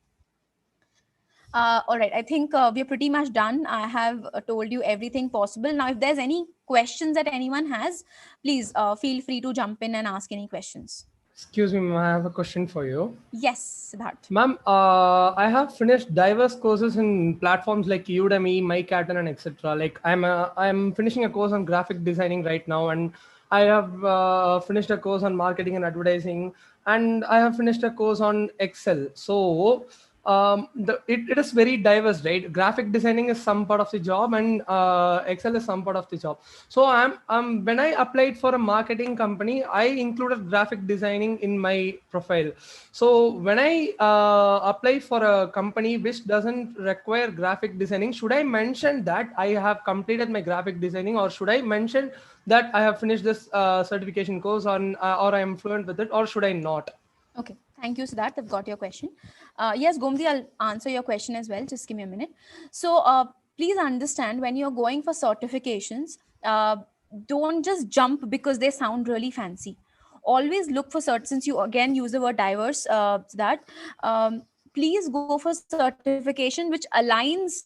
All right, I think we're pretty much done. I have told you everything possible. Now, if there's any questions that anyone has, please feel free to jump in and ask any questions. Excuse me, ma'am, I have a question for you. Yes, Siddharth. Ma'am, I have finished diverse courses in platforms like Udemy, MyCatan, and etc. Like I'm finishing a course on graphic designing right now, and I have finished a course on marketing and advertising, and I have finished a course on Excel. So it is very diverse, right? Graphic designing is some part of the job, and Excel is some part of the job. So when I applied for a marketing company, I included graphic designing in my profile. So when I apply for a company which doesn't require graphic designing, should I mention that I have completed my graphic designing, or should I mention that I have finished this certification course on, or I am fluent with it, or should I not? Okay, thank you, Siddharth. I've got your question. Yes, Gomdi, I'll answer your question as well. Just give me a minute. So please understand, when you're going for certifications, don't just jump because they sound really fancy. Always look for certain, since you again use the word diverse, please go for certification which aligns.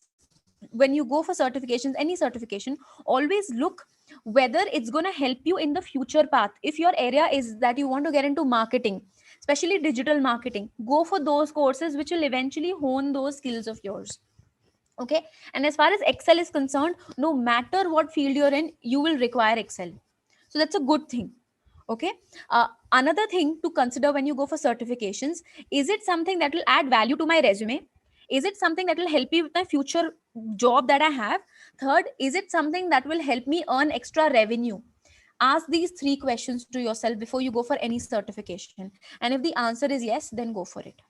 When you go for certifications, any certification, always look whether it's going to help you in the future path. If your area is that you want to get into marketing, especially digital marketing, go for those courses which will eventually hone those skills of yours. Okay. And as far as Excel is concerned, no matter what field you're in, you will require Excel. So that's a good thing. Okay. Another thing to consider when you go for certifications, is it something that will add value to my resume? Is it something that will help me with my future job that I have? Third, is it something that will help me earn extra revenue? Ask these 3 questions to yourself before you go for any certification. And if the answer is yes, then go for it.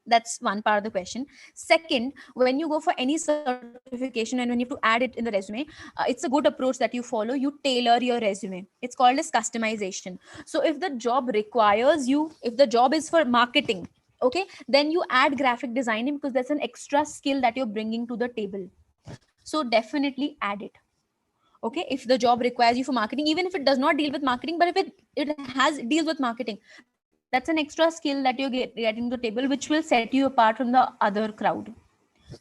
That's one part of the question. Second, when you go for any certification and when you have to add it in the resume, it's a good approach that you follow. You tailor your resume. It's called as customization. So if the job requires you, if the job is for marketing, okay, then you add graphic designing because that's an extra skill that you're bringing to the table. So definitely add it. Okay, if the job requires you for marketing, even if it does not deal with marketing, but if it deals with marketing, that's an extra skill that you're getting to the table, which will set you apart from the other crowd.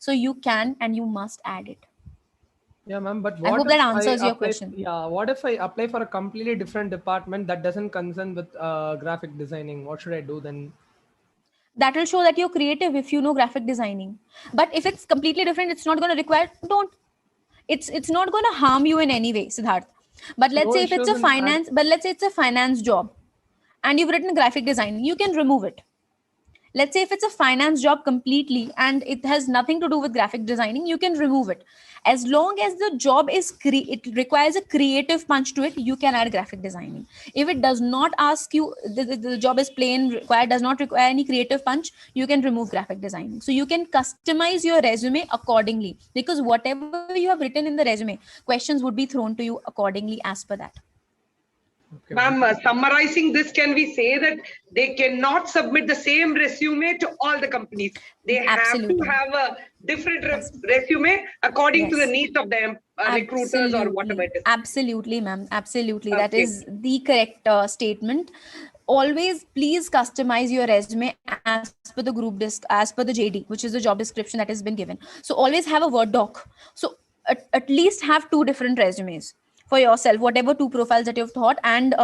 So you can and you must add it. Yeah, ma'am. But I hope that answers your question. Yeah. What if I apply for a completely different department that doesn't concern with graphic designing? What should I do then? That will show that you're creative if you know graphic designing. But if it's completely different, it's not going to require, don't. It's not going to harm you in any way, Siddharth. But let's say if it's a finance, but let's say it's a finance job and you've written graphic design, you can remove it. Let's say if it's a finance job completely and it has nothing to do with graphic designing, you can remove it. As long as the job is, it requires a creative punch to it, you can add graphic designing. If it does not ask you, the job is plain, does not require any creative punch, you can remove graphic designing. So you can customize your resume accordingly, because whatever you have written in the resume, questions would be thrown to you accordingly as per that. Okay. Ma'am, summarizing this, can we say that they cannot submit the same resume to all the companies? They have to have a different resume according to the needs of the recruiters or whatever it is. Absolutely, ma'am. Absolutely. Okay. That is the correct statement. Always please customize your resume as per the as per the JD, which is the job description that has been given. So always have a Word doc. So at least have 2 different resumes for yourself, whatever 2 profiles that you've thought, and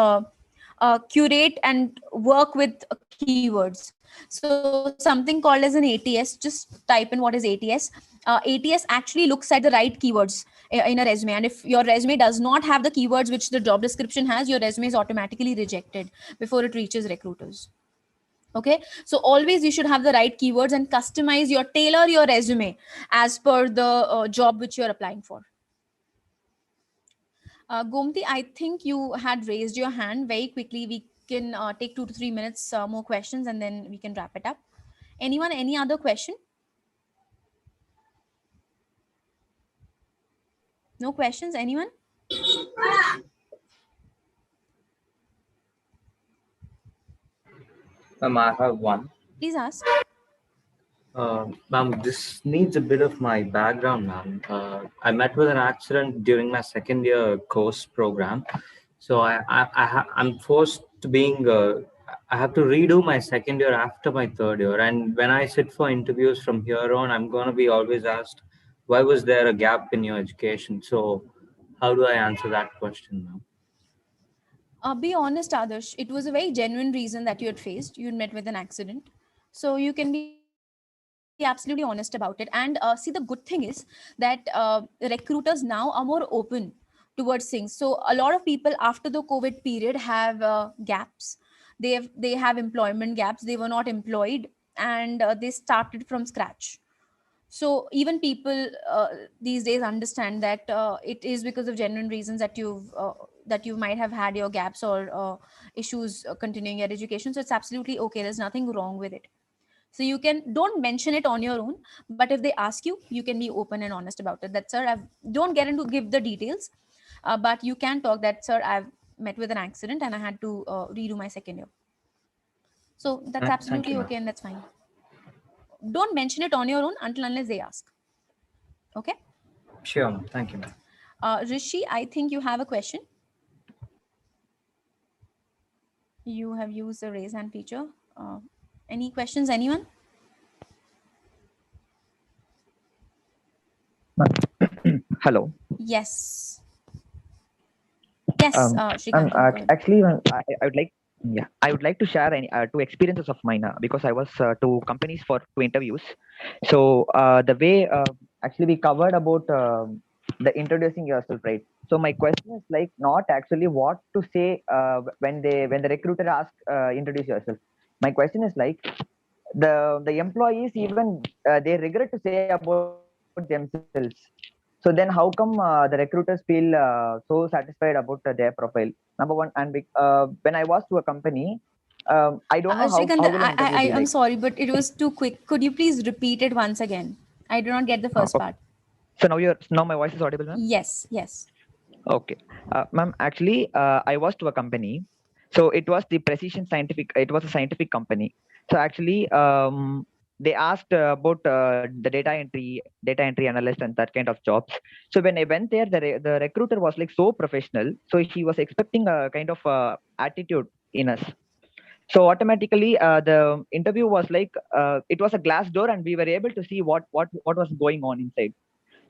curate and work with keywords. So something called as an ATS, just type in what is ATS. ATS actually looks at the right keywords in a resume. And if your resume does not have the keywords which the job description has, your resume is automatically rejected before it reaches recruiters. Okay, so always you should have the right keywords and tailor your resume as per the job which you're applying for. Gomti, I think you had raised your hand very quickly. We can take 2 to 3 minutes more questions and then we can wrap it up. Anyone, any other question? No questions, anyone? Ma'am, I have one. Please ask. Ma'am, this needs a bit of my background, ma'am. I met with an accident during my 2nd year course program. So I'm forced to being I have to redo my second year after my third year. And when I sit for interviews from here on, I'm going to be always asked, why was there a gap in your education? So how do I answer that question now? Be honest, Adarsh. It was a very genuine reason that you had faced. You met with an accident. So you can be absolutely honest about it. And see, the good thing is that recruiters now are more open towards things. So a lot of people after the COVID period have gaps. They have employment gaps. They were not employed, and they started from scratch. So even people these days understand that it is because of genuine reasons that you might have had your gaps or issues continuing your education. So it's absolutely okay. There's nothing wrong with it. So you can don't mention it on your own, but if they ask you, you can be open and honest about it. That, sir, don't get into give the details, but you can talk that, sir, I've met with an accident and I had to redo my second year. So that's Thank you, absolutely ma'am. okay, and that's fine. Don't mention it on your own until unless they ask. Okay. Sure, ma'am. Thank you, ma'am. Rishi, I think you have a question. You have used the raise hand feature. Any questions, anyone? Hello. Yes. Yes, Shrikant. Actually, I would like, yeah, I would like to share two experiences of mine because I was to companies for two interviews. So the way actually we covered about the introducing yourself, right? So my question is like not actually what to say when the recruiter asks introduce yourself. My question is like the employees even they regret to say about themselves. So then how come the recruiters feel so satisfied about their profile? Number one, and when I was to a company, I don't know Shrikant, how will an interview be I'm like. sorry, but it was too quick. Could you please repeat it once again? I did not get the first Okay. part. So now my voice is audible, ma'am? Yes, yes. Okay. Ma'am, actually, I was to a company. So it was the Precision Scientific, it was a scientific company. So actually, they asked about the data entry analyst and that kind of jobs. So when I went there, the recruiter was like so professional. So he was expecting a kind of attitude in us. So automatically, the interview was like, it was a glass door and we were able to see what was going on inside.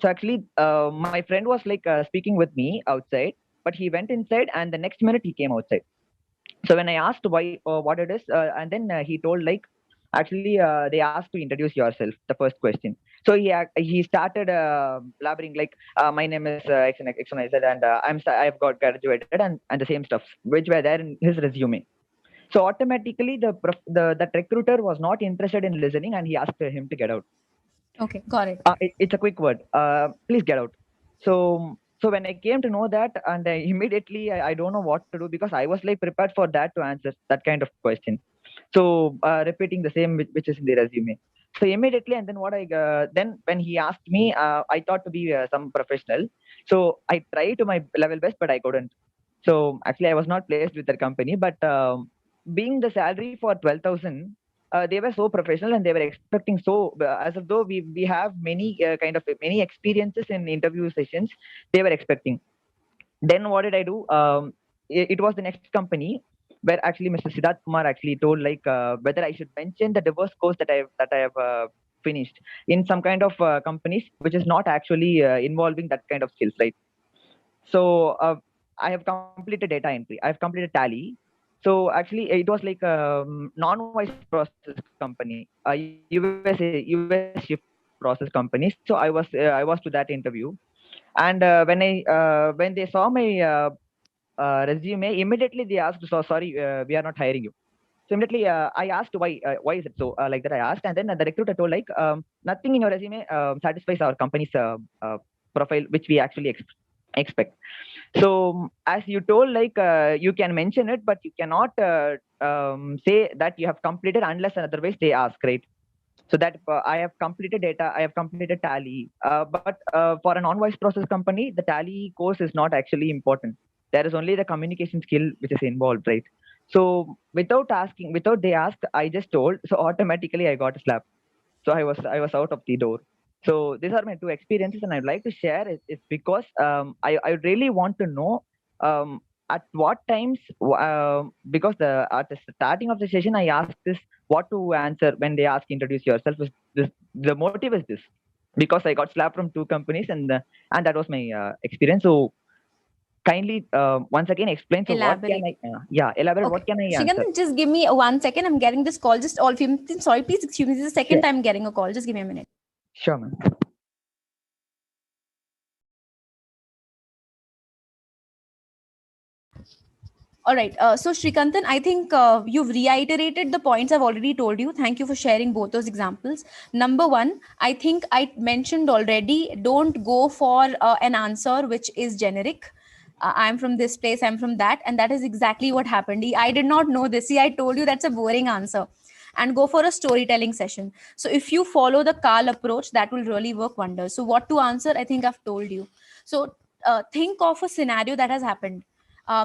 So actually, my friend was like speaking with me outside, but he went inside and the next minute he came outside. So when I asked why, what it is, and then he told like, actually, they asked to introduce yourself, the first question. So he started blabbering like, my name is XYZ and I've got graduated and the same stuff, which were there in his resume. So automatically, that recruiter was not interested in listening and he asked him to get out. Okay, got it. It's a quick word. Please get out. So when I came to know that, and immediately I don't know what to do because I was like prepared for that to answer that kind of question. So repeating the same which is in the resume. So immediately, and then then when he asked me, I thought to be some professional. So I tried to my level best, but I couldn't. So actually, I was not placed with their company, but being the salary for 12,000. They were so professional and they were expecting so as of though we have many many experiences in interview sessions. They were expecting. Then what did I do? It was the next company where actually Mr. Siddharth Kumar actually told like whether I should mention the diverse course that I have finished in some kind of companies which is not actually involving that kind of skills, right? So I have completed data entry. I have completed Tally. So actually, it was like a non-voice process company, a US shift process company. So I was to that interview, and when they saw my resume, immediately they asked, "So sorry, we are not hiring you." So immediately I asked why is it so like that I asked, and then the recruiter told like nothing in your resume satisfies our company's profile, which we actually expect. So as you told, like you can mention it, but you cannot say that you have completed unless and otherwise they ask, right? So that I have completed data, I have completed Tally, but for a non-voice process company, the Tally course is not actually important. There is only the communication skill which is involved, right? So without asking, without they asked, I just told. So automatically I got a slap. So I was out of the door. So these are my two experiences, and I'd like to share is because I really want to know at what times, because at the starting of the session, I asked this what to answer when they ask introduce yourself. Is this, the motive is this, because I got slapped from 2 companies, and that was my experience. So kindly once again explain. So what can Elaborate. I elaborate? Okay. What can I answer? Shrikant, just give me 1 second. I'm getting this call. Just all few. Sorry, please excuse me. This is the second Sure. time getting a call. Just give me a minute. Sure, ma'am. All right. So Shrikantan, I think you've reiterated the points I've already told you. Thank you for sharing both those examples. Number one, I think I mentioned already, don't go for an answer which is generic. I'm from this place, I'm from that. And that is exactly what happened. I did not know this. See, I told you that's a boring answer. And go for a storytelling session. So if you follow the Carl approach, that will really work wonders. So what to answer, I think I've told you. So think of a scenario that has happened.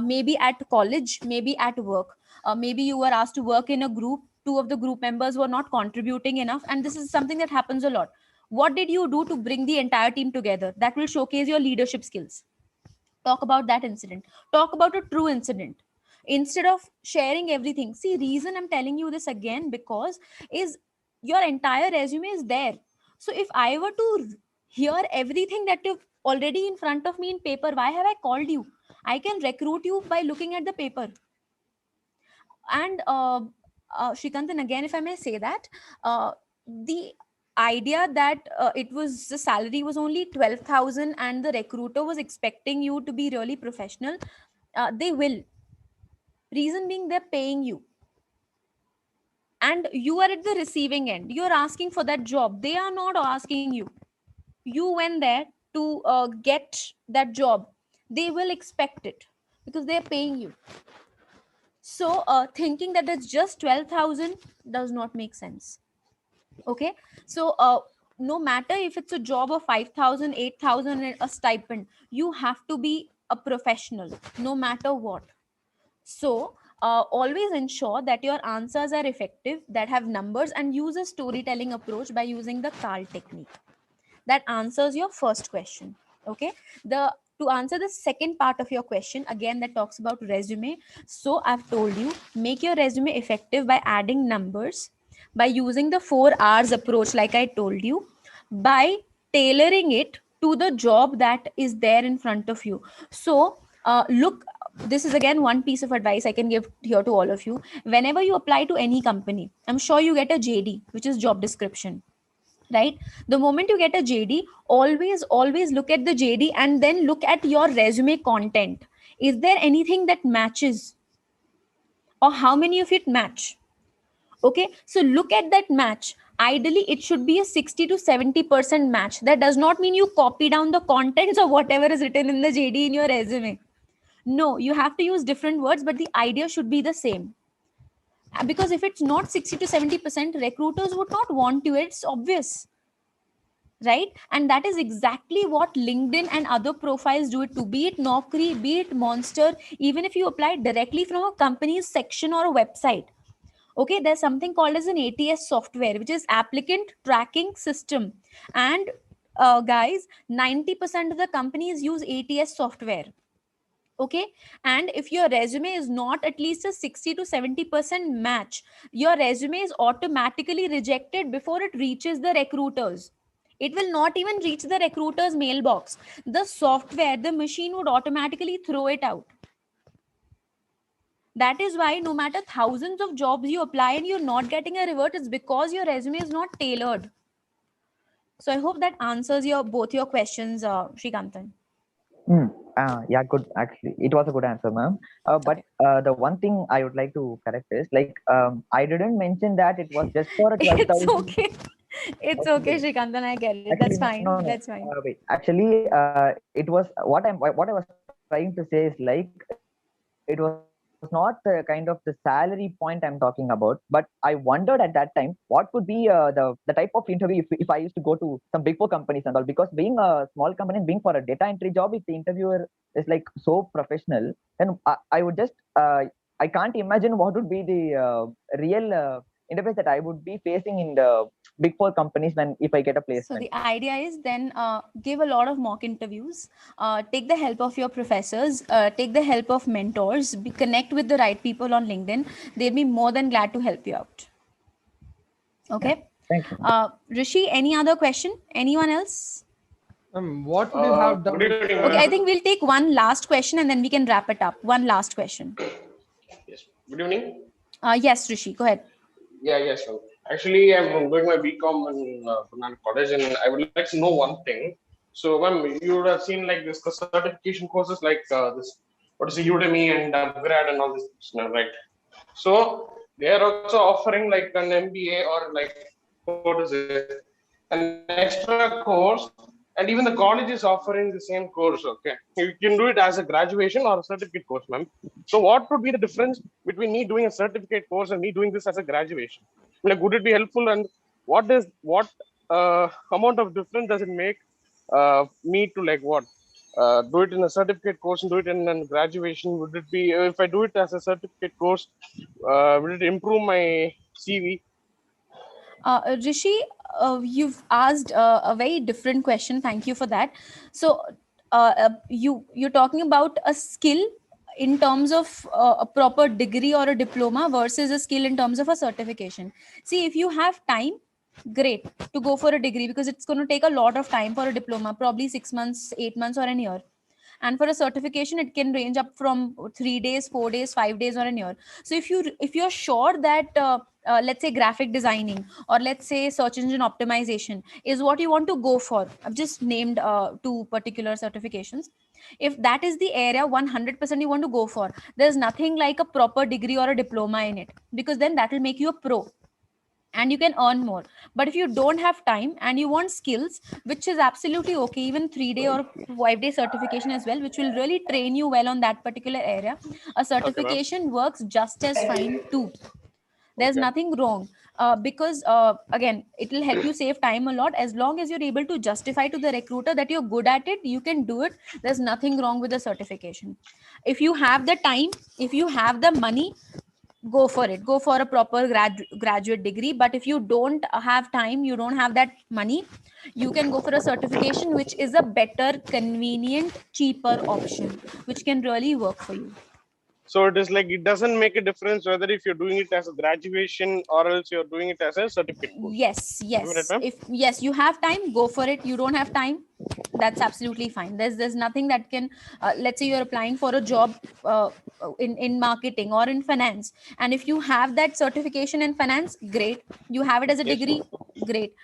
Maybe at college, maybe at work. Maybe you were asked to work in a group. 2 of the group members were not contributing enough. And this is something that happens a lot. What did you do to bring the entire team together? That will showcase your leadership skills. Talk about that incident. Talk about a true incident. Instead of sharing everything. See, reason I'm telling you this again because is your entire resume is there. So if I were to hear everything that you've already in front of me in paper, why have I called you? I can recruit you by looking at the paper. And Shrikantan, again, if I may say that, the idea that it was the salary was only 12,000 and the recruiter was expecting you to be really professional, they will. Reason being, they're paying you. And you are at the receiving end. You're asking for that job. They are not asking you. You went there to get that job. They will expect it because they're paying you. So thinking that it's just 12,000 does not make sense. Okay. So no matter if it's a job of 5,000, 8,000, and a stipend, you have to be a professional no matter what. So always ensure that your answers are effective, that have numbers, and use a storytelling approach by using the Carl technique. That answers your first question. Okay. To answer the second part of your question, again, that talks about resume. So I've told you, make your resume effective by adding numbers, by using the 4 R's approach, like I told you, by tailoring it to the job that is there in front of you. So look, this is again one piece of advice I can give here to all of you. Whenever you apply to any company, I'm sure you get a JD, which is job description. Right? The moment you get a JD, always look at the JD and then look at your resume content. Is there anything that matches? Or how many of it match? Okay, so look at that match. Ideally, it should be a 60 to 70% match. That does not mean you copy down the contents of whatever is written in the JD in your resume. No, you have to use different words, but the idea should be the same. Because if it's not 60 to 70%, recruiters would not want you. It's obvious. Right? And that is exactly what LinkedIn and other profiles do it to, be it Naukri, be it Monster, even if you apply directly from a company's section or a website. Okay, there's something called as an ATS software, which is applicant tracking system. And guys, 90% of the companies use ATS software. Okay, and if your resume is not at least a 60 to 70% match, your resume is automatically rejected before it reaches the recruiters. It will not even reach the recruiter's mailbox. The software, the machine would automatically throw it out. That is why no matter thousands of jobs you apply and you're not getting a revert, it's because your resume is not tailored. So I hope that answers both your questions, Shrikantan. Yeah, good. Actually, it was a good answer, ma'am. But the one thing I would like to correct is, like, I didn't mention that it was just for a 12,000. It's okay. It's okay, Shrikantan. I get it. Actually, That's fine. no. That's fine. Wait. Actually, it was what I was trying to say is, like, it was not the kind of the salary point I'm talking about, but I wondered at that time what would be the type of interview if I used to go to some big 4 companies and all, because being a small company and being for a data entry job, if the interviewer is like so professional, then I would just I can't imagine what would be the real interface that I would be facing in the big four companies when if I get a So placement? the idea is then give a lot of mock interviews, take the help of your professors, take the help of mentors, connect with the right people on LinkedIn. They'll be more than glad to help you out. Okay. Thank you. Rishi, any other question? Anyone else? What would you have done? Okay, I think we'll take one last question and then we can wrap it up. One last question. Yes. Good evening. Yes, Rishi, go ahead. Yes, ma'am. Actually, I'm doing my BCom in Guru Nanak College, and I would like to know one thing. So, ma'am, you would have seen like this the certification courses like this, what is it, Udemy and Upgrad and all this, right? So, they are also offering like an MBA or like what is it, an extra course, and even the college is offering the same course. Okay, you can do it as a graduation or a certificate course, ma'am. So, what would be the difference between me doing a certificate course and me doing this as a graduation? Like, would it be helpful, and what amount of difference does it make me to like what do it in a certificate course and do it in a graduation? Would it be if I do it as a certificate course, will it improve my CV? Rishi, you've asked a very different question. Thank you for that. So you're talking about a skill in terms of a proper degree or a diploma versus a skill in terms of a certification. See, if you have time, great to go for a degree, because it's going to take a lot of time for a diploma, probably 6 months, 8 months, or a year. And for a certification, it can range up from 3 days, 4 days, 5 days, or a year. So if you're sure that let's say graphic designing or let's say search engine optimization is what you want to go for, I've just named two particular certifications. If that is the area 100% you want to go for, there's nothing like a proper degree or a diploma in it, because then that will make you a pro and you can earn more. But if you don't have time and you want skills, which is absolutely okay, even 3-day or 5-day certification as well, which will really train you well on that particular area, a certification works just as fine too. There's nothing wrong, because again, it will help you save time a lot. As long as you're able to justify to the recruiter that you're good at it, you can do it. There's nothing wrong with the certification. If you have the time, if you have the money, go for it. Go for a proper graduate degree. But if you don't have time, you don't have that money, you can go for a certification, which is a better, convenient, cheaper option, which can really work for you. So it is like it doesn't make a difference whether if you're doing it as a graduation or else you're doing it as a certificate course. Yes. If you have time, go for it. You don't have time, that's absolutely fine. There's nothing that can let's say you're applying for a job in marketing or in finance, and if you have that certification in finance, great. You have it as a degree, great.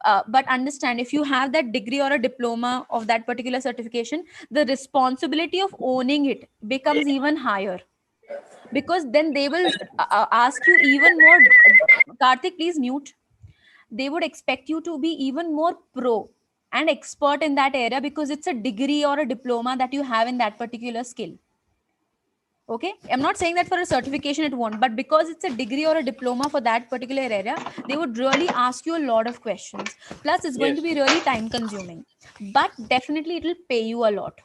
But understand, if you have that degree or a diploma of that particular certification, the responsibility of owning it becomes even higher, because then they will ask you even more. Karthik, please mute. They would expect you to be even more pro and expert in that area, because it's a degree or a diploma that you have in that particular skill. Okay, I'm not saying that for a certification it won't, but because it's a degree or a diploma for that particular area, they would really ask you a lot of questions. Plus, it's going to be really time consuming, but definitely it will pay you a lot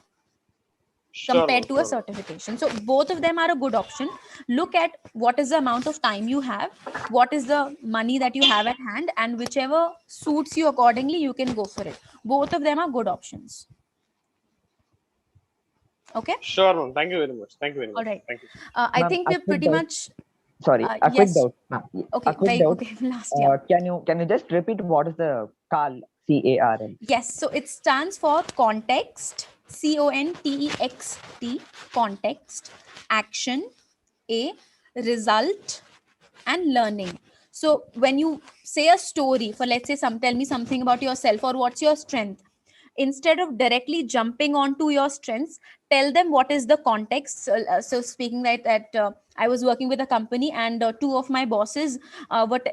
compared to a certification. So both of them are a good option. Look at what is the amount of time you have, what is the money that you have at hand, and whichever suits you accordingly, you can go for it. Both of them are good options. Okay. Sure, ma'am. Thank you very much. Thank you very much. All right. Thank you. I think we're pretty much. Sorry, a quick yes. doubt. Okay, A quick very doubt. okay. Last, yeah. Can you just repeat what is the CARL? CARL. Yes, so it stands for context, CONTEXT, context, action, result, and learning. So when you say a story for, let's say, tell me something about yourself or what's your strength, instead of directly jumping onto your strengths, tell them what is the context. So speaking like that, I was working with a company, and two of my bosses,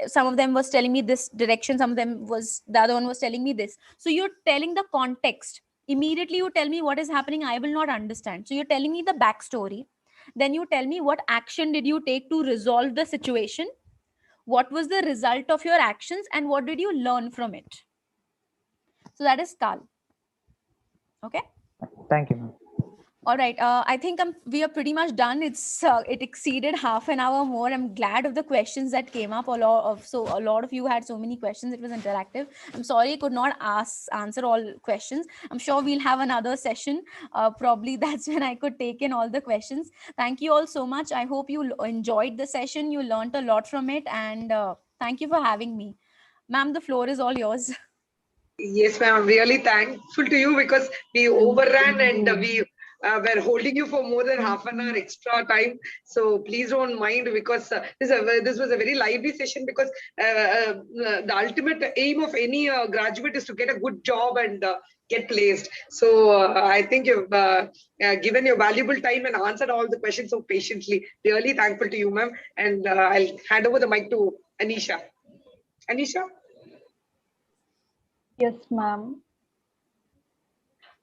some of them was telling me this direction, the other one was telling me this. So you're telling the context. Immediately you tell me what is happening, I will not understand. So you're telling me the backstory. Then you tell me what action did you take to resolve the situation, what was the result of your actions, and what did you learn from it. So that is CARL. Okay. Thank you, ma'am. All right. I think we are pretty much done. It exceeded half an hour more. I'm glad of the questions that came up. A lot of you had so many questions. It was interactive. I'm sorry I could not answer all questions. I'm sure we'll have another session. Probably that's when I could take in all the questions. Thank you all so much. I hope you enjoyed the session. You learned a lot from it, and thank you for having me, ma'am. The floor is all yours. Yes, ma'am. I'm really thankful to you because we overran and we were holding you for more than half an hour extra time. So please don't mind because this was a very lively session because the ultimate aim of any graduate is to get a good job and get placed. So I think you've given your valuable time and answered all the questions so patiently. Really thankful to you, ma'am. And I'll hand over the mic to Anisha. Anisha? Yes, ma'am.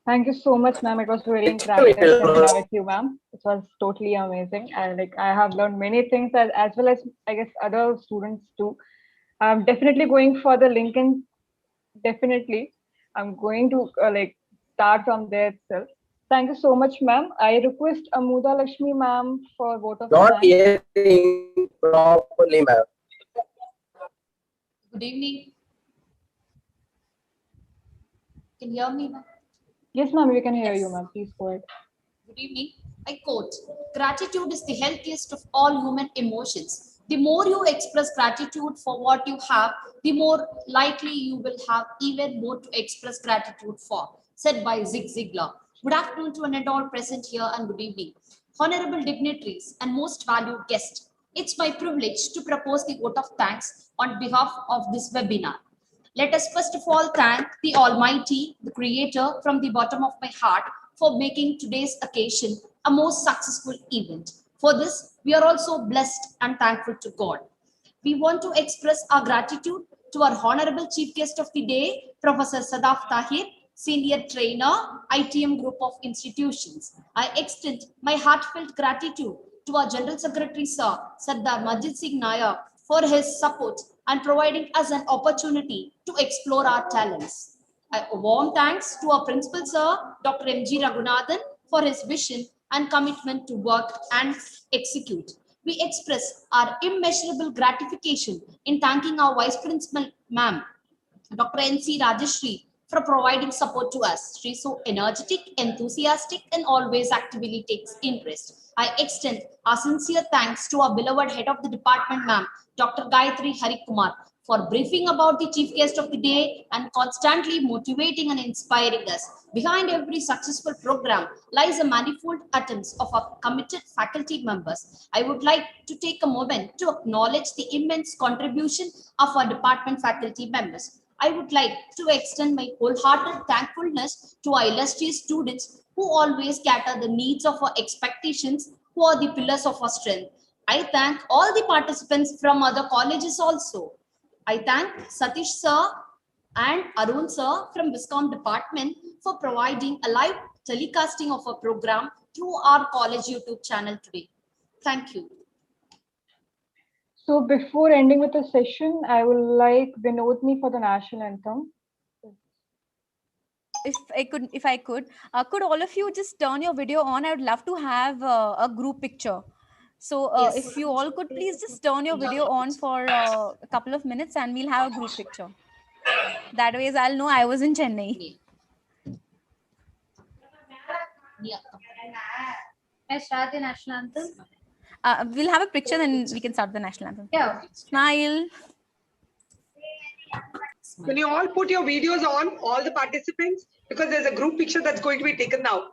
Thank you so much, ma'am. It was very interactive seminar with you, ma'am. It was totally amazing. And I have learned many things as well as I guess other students too. I'm definitely going for the Lincoln. Definitely, I'm going to start from there itself. Thank you so much, ma'am. I request Amuda Lakshmi, ma'am, for vote of Not thanks. hearing properly, ma'am. Good evening. Can you hear me, ma'am? Yes, ma'am, we can hear you, ma'am. Please go ahead. Good evening. I quote, "Gratitude is the healthiest of all human emotions. The more you express gratitude for what you have, the more likely you will have even more to express gratitude for," said by Zig Ziglar. Good afternoon to an adult present here and good evening. Honorable dignitaries and most valued guests, it's my privilege to propose the vote of thanks on behalf of this webinar. Let us first of all thank the Almighty, the Creator, from the bottom of my heart for making today's occasion a most successful event. For this, we are also blessed and thankful to God. We want to express our gratitude to our Honorable Chief Guest of the Day, Professor Sadaf Tahir, Senior Trainer, ITM Group of Institutions. I extend my heartfelt gratitude to our General Secretary, Sir Sardar Majid Singh Nayak, for his support and providing us an opportunity to explore our talents. A warm thanks to our Principal Sir, Dr. M.G. Raghunathan, for his vision and commitment to work and execute. We express our immeasurable gratification in thanking our Vice Principal, Ma'am, Dr. N.C. Rajeshri, for providing support to us. She's so energetic, enthusiastic, and always actively takes interest. I extend our sincere thanks to our beloved head of the department, ma'am, Dr. Gayatri Harikumar, for briefing about the chief guest of the day and constantly motivating and inspiring us. Behind every successful program lies a manifold attempts of our committed faculty members. I would like to take a moment to acknowledge the immense contribution of our department faculty members. I would like to extend my wholehearted thankfulness to our illustrious students who always cater the needs of our expectations, who are the pillars of our strength. I thank all the participants from other colleges also. I thank Satish sir and Arun sir from Viscom department for providing a live telecasting of a program through our college YouTube channel today. Thank you. So before ending with the session, I would like Vinodni for the national anthem. If I could all of you just turn your video on? I would love to have a group picture. So Yes. if you all could please just turn your video on for a couple of minutes and we'll have a group picture. That way I'll know I was in Chennai. Yeah. Can I start the national anthem? We'll have a picture, then we can start the national anthem. Yeah. Smile. Can you all put your videos on, all the participants? Because there's a group picture that's going to be taken now.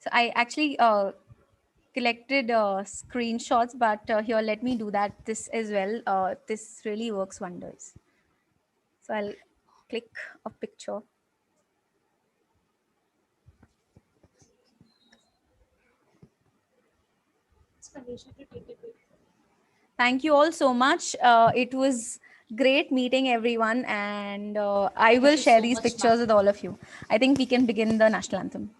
So I actually collected screenshots, but here, let me do that this as well. This really works wonders. So I'll click a picture. Thank you all so much. It was great meeting everyone, and I will share these pictures with all of you. I think we can begin the national anthem.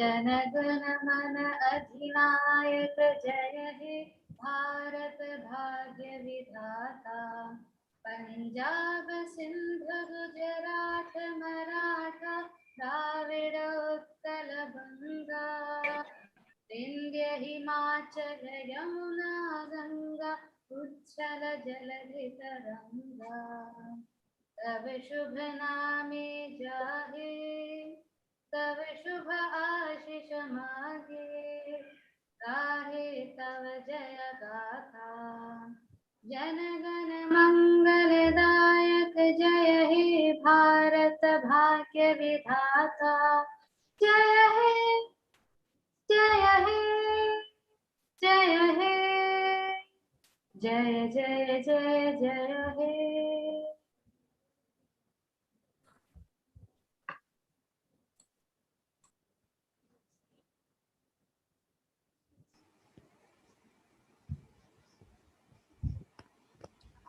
जनगण मन अधिनायक जय हे भारत भाग्य विधाता पंजाब सिंध गुजरात मराठा द्राविड़ उत्कल बंगा विंध्य हिमाचल यमुना गंगा उच्छल जलधि तरंगा तव शुभ नामे जाहे तव शुभ आशीष मागे गाहे तव जय गाथा जनगण मंगलदायक जय हे भारत भाग्य विधाता जय हे जय हे जय हे जय जय जय जय हे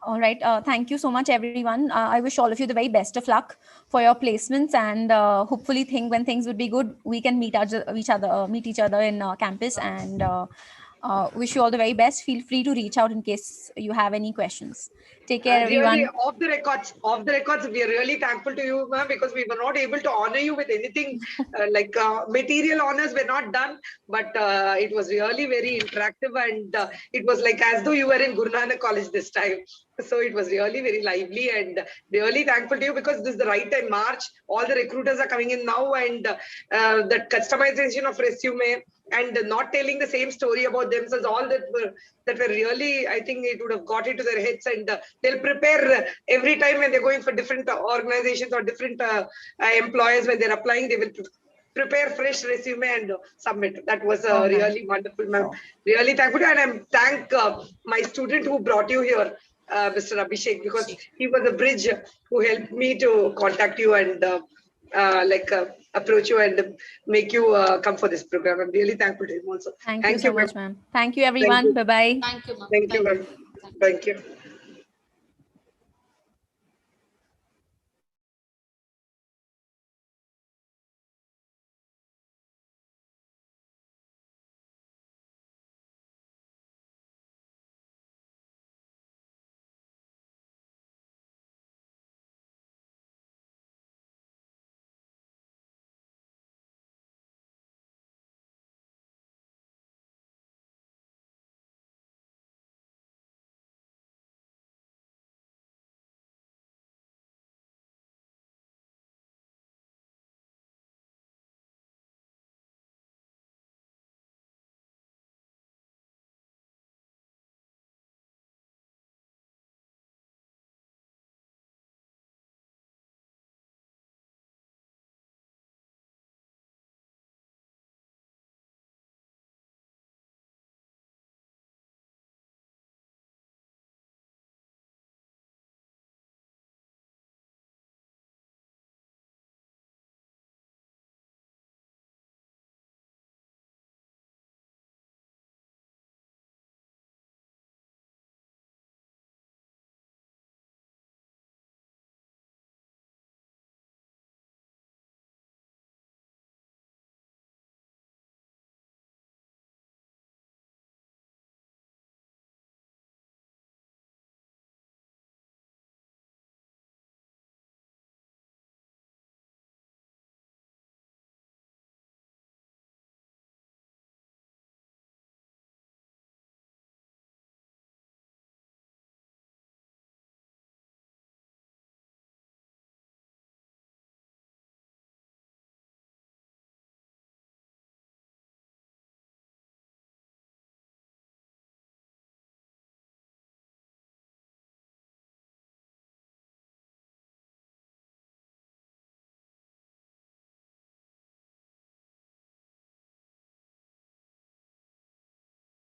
All right. Thank you so much, everyone. I wish all of you the very best of luck for your placements, and hopefully, when things would be good, we can meet each other in campus. And wish you all the very best. Feel free to reach out in case you have any questions. Take care, everyone. Really, off the records, we are really thankful to you, ma'am, because we were not able to honor you with anything like material honors were not done, but it was really very interactive, and it was like as though you were in Guru Nanak College this time. So it was really very lively, and really thankful to you because this is the right time, March. All the recruiters are coming in now, and that customization of resume and not telling the same story about themselves, all that were really, I think it would have got into their heads, and they'll prepare every time when they're going for different organizations or different employers. When they're applying, they will prepare fresh resume and submit. That was really wonderful, ma'am. Really thankful, and I thank my student who brought you here, Mr. Abhishek, because he was a bridge who helped me to contact you and approach you and make you come for this program. I'm really thankful to him also. Thank you so much, ma'am. Thank you, everyone. Bye-bye. Thank you, ma'am. Thank you, ma'am. Thank you.